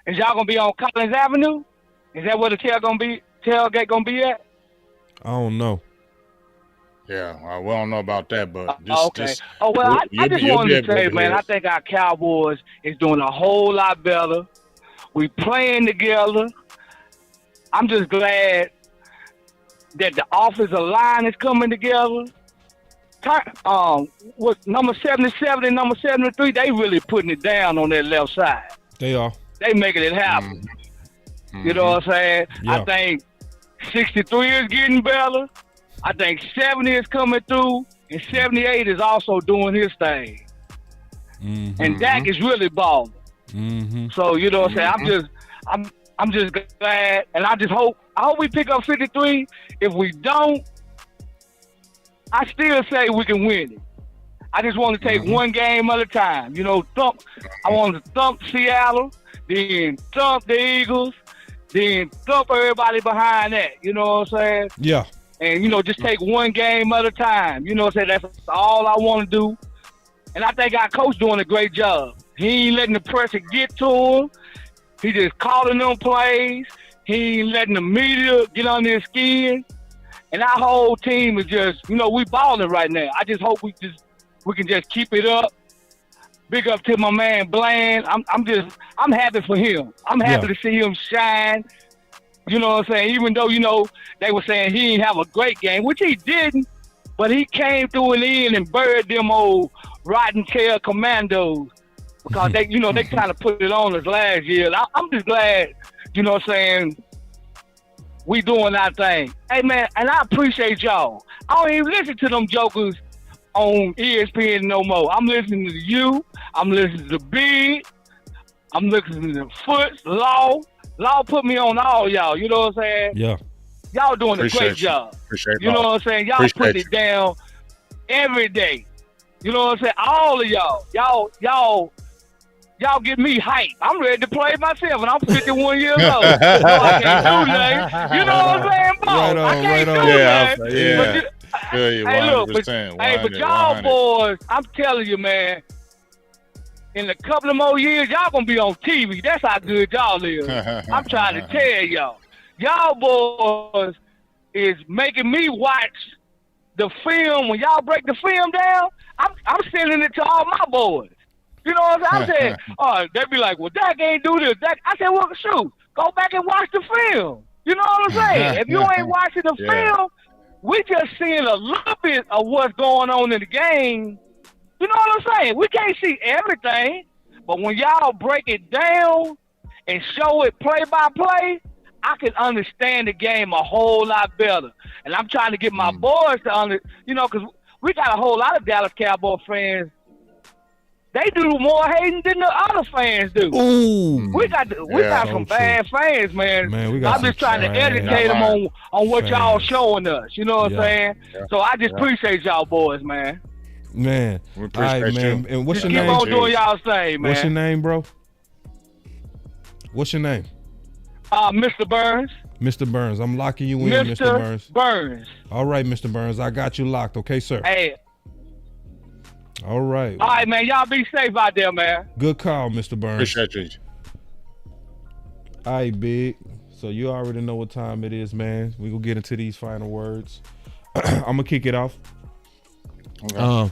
Is y'all gonna be on Collins Avenue? Is that where the tailgate gonna be at? I don't know. Yeah, we don't know about that, but okay. I just wanted to say, man, I think our Cowboys is doing a whole lot better. We playing together. I'm just glad that the offensive line is coming together. With number 77 and number 73, they really putting it down on that left side. They are. They making it happen. Mm-hmm. You know what I'm saying? Yeah. I think 63 is getting better. I think 70 is coming through, and 78 is also doing his thing. Mm-hmm. And Dak is really balling. Mm-hmm. So you know what I'm saying? I'm just glad, and I hope we pick up 53. If we don't, I still say we can win it. I just want to take one game at a time. You know, I want to thump Seattle, then thump the Eagles, then thump everybody behind that. You know what I'm saying? Yeah. And, just take one game at a time. You know what I'm saying? That's all I want to do. And I think our coach doing a great job. He ain't letting the pressure get to him. He just calling them plays. He ain't letting the media get under his skin. And our whole team is just, we balling right now. I just hope we can just keep it up. Big up to my man Bland. I'm happy for him. I'm happy to see him shine. You know what I'm saying? Even though, they were saying he didn't have a great game, which he didn't, but he came through and in and buried them old rotten tail commandos because they kind of put it on us last year. I'm just glad, you know what I'm saying, we doing our thing. Hey, man, and I appreciate y'all. I don't even listen to them jokers on ESPN no more. I'm listening to you. I'm listening to Big. I'm listening to Foots, Law. Law put me on all y'all. You know what I'm saying? Yeah. Y'all doing a great job. Appreciate you know what I'm saying? Y'all put it down every day. You know what I'm saying? All of y'all get me hyped. I'm ready to play myself, and I'm 51 years old. So I can't do nothing. You know what I'm saying, boss? I can't do nothing. Yeah. Hey, look, but y'all boys, I'm telling you, man, in a couple of more years, y'all gonna be on TV. That's how good y'all is. I'm trying to tell y'all. Y'all boys is making me watch the film. When y'all break the film down, I'm sending it to all my boys. You know what I'm saying? I said, they be like, well, Dak ain't do this. I said, well, shoot, go back and watch the film. You know what I'm saying? If you ain't watching the film, we just seeing a little bit of what's going on in the game. You know what I'm saying? We can't see everything, but when y'all break it down and show it play by play, I can understand the game a whole lot better. And I'm trying to get my boys to because we got a whole lot of Dallas Cowboy fans. They do more hating than the other fans do. Ooh. We got some bad fans, man. I'm just trying to educate them on what y'all showing us. You know what I'm saying? Yeah. So I just appreciate y'all boys, man. Man, we appreciate man. And what's your name? Keep on doing y'all thing, man. What's your name, bro? What's your name? Mr. Burns. Mr. Burns, I'm locking you in, Mr. Burns. Burns. All right, Mr. Burns, I got you locked. Okay, sir. Hey. All right. All right, man. Y'all be safe out there, man. Good call, Mr. Burns. Appreciate you. All right, Big. So you already know what time it is, man. We gonna get into these final words. I'm gonna kick it off. Okay.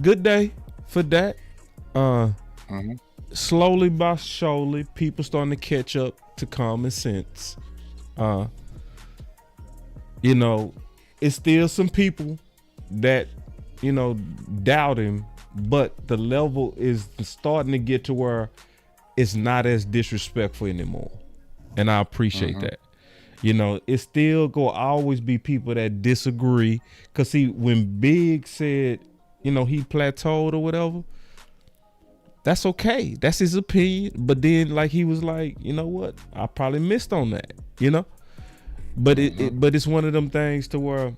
Good day for that. slowly but surely, people starting to catch up to common sense. You know, it's still some people that, you know, doubt him, but the level is starting to get to where it's not as disrespectful anymore. And I appreciate that. You know, it's still gonna always be people that disagree. Cause see, when Big said, you know, he plateaued or whatever, that's okay. That's his opinion. But then, like, he was like, you know what? I probably missed on that, you know? But but it's one of them things to where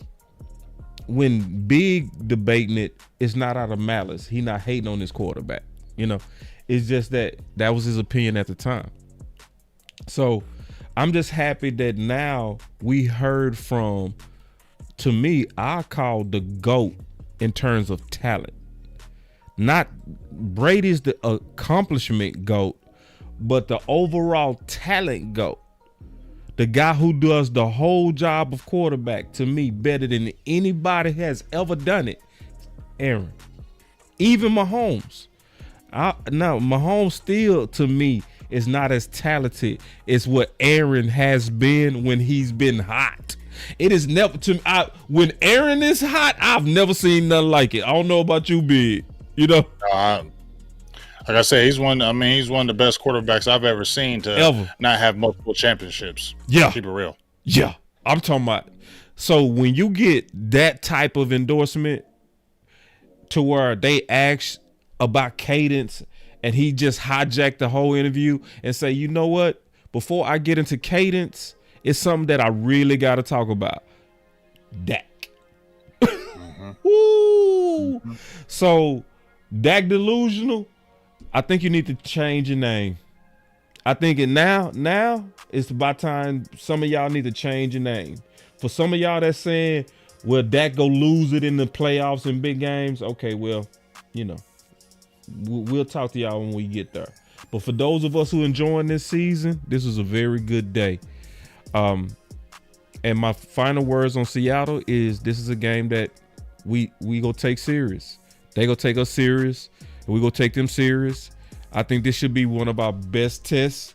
when Big debating it, it's not out of malice. He not hating on his quarterback, you know? It's just that was his opinion at the time. So I'm just happy that now we heard from, to me, I call the GOAT in terms of talent. Not Brady's the accomplishment GOAT, but the overall talent GOAT. The guy who does the whole job of quarterback, to me, better than anybody has ever done it, Arron. Even Mahomes. Now, Mahomes still, to me, is not as talented as what Arron has been when he's been hot. It is never, when Arron is hot, I've never seen nothing like it. I don't know about you, Big. You know? Like I said, he's one of the best quarterbacks I've ever seen to not have multiple championships. Yeah. Keep it real. Yeah. I'm talking about. So when you get that type of endorsement to where they ask about cadence and he just hijacked the whole interview and say, you know what? Before I get into cadence, it's something that I really got to talk about. Dak. Woo. So Dak Delusional, I think you need to change your name. I think now it's about time some of y'all need to change your name. For some of y'all that's saying, well, Dak go lose it in the playoffs and big games. Okay, well, you know, we'll talk to y'all when we get there. But for those of us who enjoying this season, this was a very good day. And my final words on Seattle is this is a game that we gonna take serious. They gonna take us serious. And we gonna take them serious. I think this should be one of our best tests.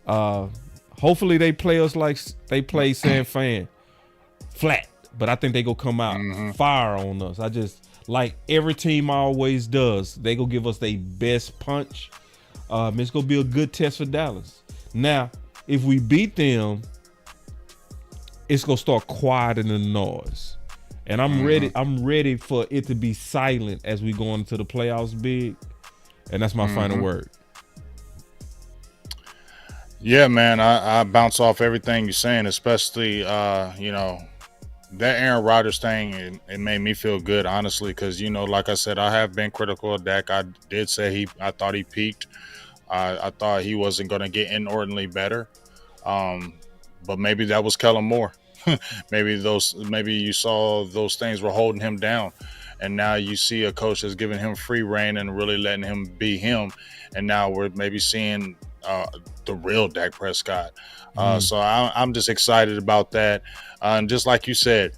Hopefully they play us like they play San Fran, flat. But I think they gonna come out fire on us. I just like every team always does. They gonna give us their best punch. It's gonna be a good test for Dallas. Now, if we beat them, it's gonna start quieting the noise. And I'm ready. I'm ready for it to be silent as we go into the playoffs, Big. And that's my final word. Yeah, man. I bounce off everything you're saying, especially you know, that Aaron Rodgers thing. It made me feel good, honestly, because you know, like I said, I have been critical of Dak. I did say I thought he peaked. I thought he wasn't going to get inordinately better. But maybe that was Kellen Moore. maybe you saw those things were holding him down, and now you see a coach that's giving him free reign and really letting him be him, and now we're maybe seeing the real Dak Prescott. So I'm just excited about that. And just like you said,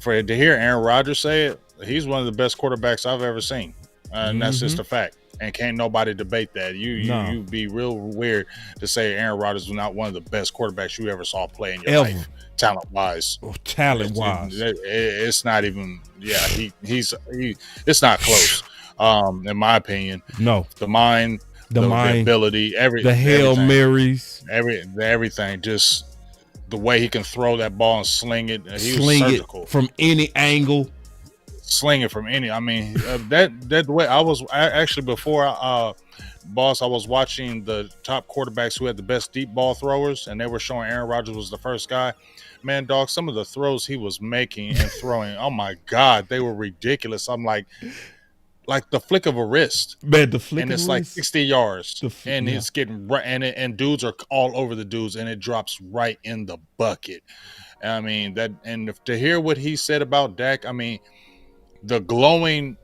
to hear Aaron Rodgers say it, he's one of the best quarterbacks I've ever seen, and that's just a fact. And can't nobody debate that. You'd be real weird to say Aaron Rodgers was not one of the best quarterbacks you ever saw play in your life, talent-wise. It's not even. Yeah, it's not close. In my opinion, no. The mind, the ability, the Hail Marys, everything. Just the way he can throw that ball and sling it. He was surgical from any angle. Sling it from any. I mean, that way. I was actually before Boss. I was watching the top quarterbacks who had the best deep ball throwers, and they were showing Aaron Rodgers was the first guy. Man, dog, some of the throws he was making and throwing, oh my God, they were ridiculous. I'm like the flick of a wrist, man. The flick, and it's like 60 yards, and it's getting right, and dudes are all over the dudes, and it drops right in the bucket. I mean that, and to hear what he said about Dak, I mean. The glowing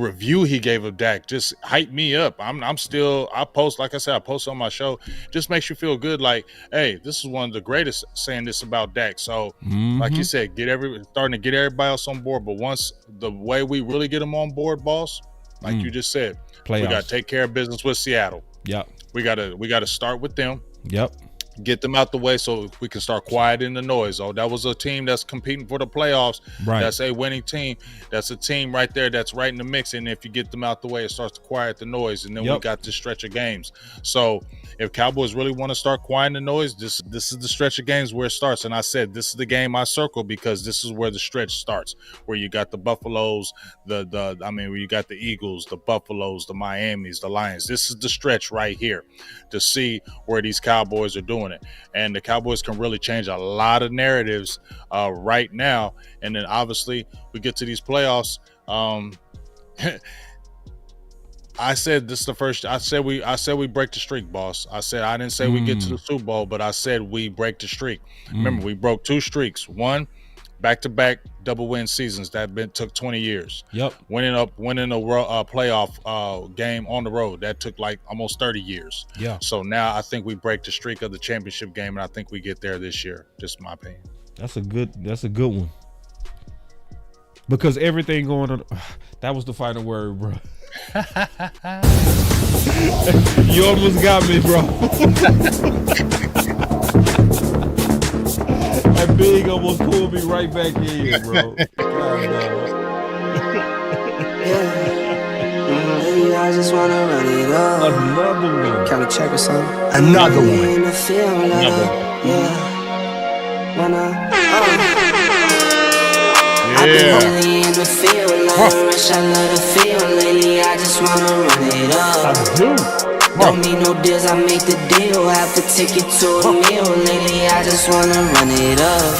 review he gave of Dak just hyped me up. I post, like I said, I post on my show. Just makes you feel good. Like, hey, this is one of the greatest saying this about Dak. So, like you said, starting to get everybody else on board. But once the way we really get them on board, Boss, like you just said. Playoffs. We got to take care of business with Seattle. Yep. We got to start with them. Yep. Get them out the way so we can start quieting the noise. Oh, that was a team that's competing for the playoffs. Right. That's a winning team. That's a team right there that's right in the mix. And if you get them out the way, it starts to quiet the noise. And then we got this stretch of games. So if Cowboys really want to start quieting the noise, this is the stretch of games where it starts. And I said this is the game I circled because this is where the stretch starts, where you got the Buffaloes, where you got the Eagles, the Buffaloes, the Miamis, the Lions. This is the stretch right here to see where these Cowboys are doing it. And the Cowboys can really change a lot of narratives right now. And then obviously we get to these playoffs. I said this is the first. I said we break the streak, boss. I didn't say we get to the Super Bowl, but I said we break the streak. Remember, we broke 2 streaks. One, back-to-back double win seasons that took 20 years. Yep. Winning a playoff game on the road that took like almost 30 years. Yeah. So now I think we break the streak of the championship game, and I think we get there this year. Just my opinion. That's a good one. Because everything going on, that was the final word, bro. You almost got me, bro. That big almost pulled me right back in, bro. Baby, I just wanna run it up. Another one. Kind of check or something. Another one. In the field, I've been really in the field, love the rush, I love the feel. Lately, I just wanna run it up. Don't need no deals, I make the deal. Have to take it to a meal. Lately, I just wanna run it up.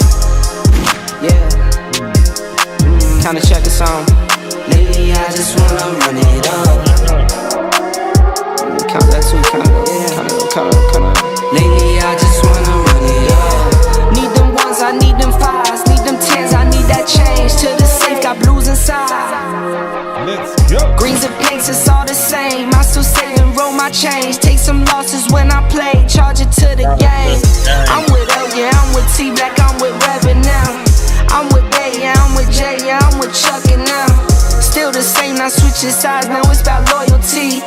Kinda check the song. Lately, I just wanna run it up. Count that too, count up. Lately, I just wanna run it up. Need them ones, I need them fives, need them tens, I need that change. To the safe, got blues inside. Let's go. Greens and pinks, it's all the same. I still save and roll my change. Take some losses when I play, charge it to the game. I'm with L, yeah, I'm with T Black, I'm with Revan now. I'm with Bay, yeah, I'm with J, yeah, I'm with Chuck and now. Still the same, not switching sides, now it's about loyalty.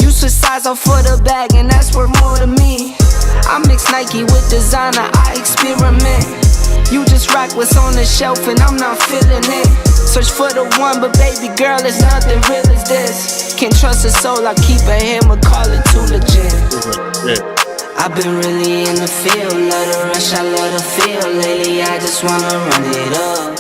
You switch sides off for the bag, and that's worth more to me. I mix Nike with designer, I experiment. You just rock what's on the shelf, and I'm not feeling it. Search for the one, but baby girl, it's nothing real as this. Can't trust a soul, I keep a hammer, call it too legit. I've been really in the field, love the rush, I love the feel. Lately, I just wanna run it up.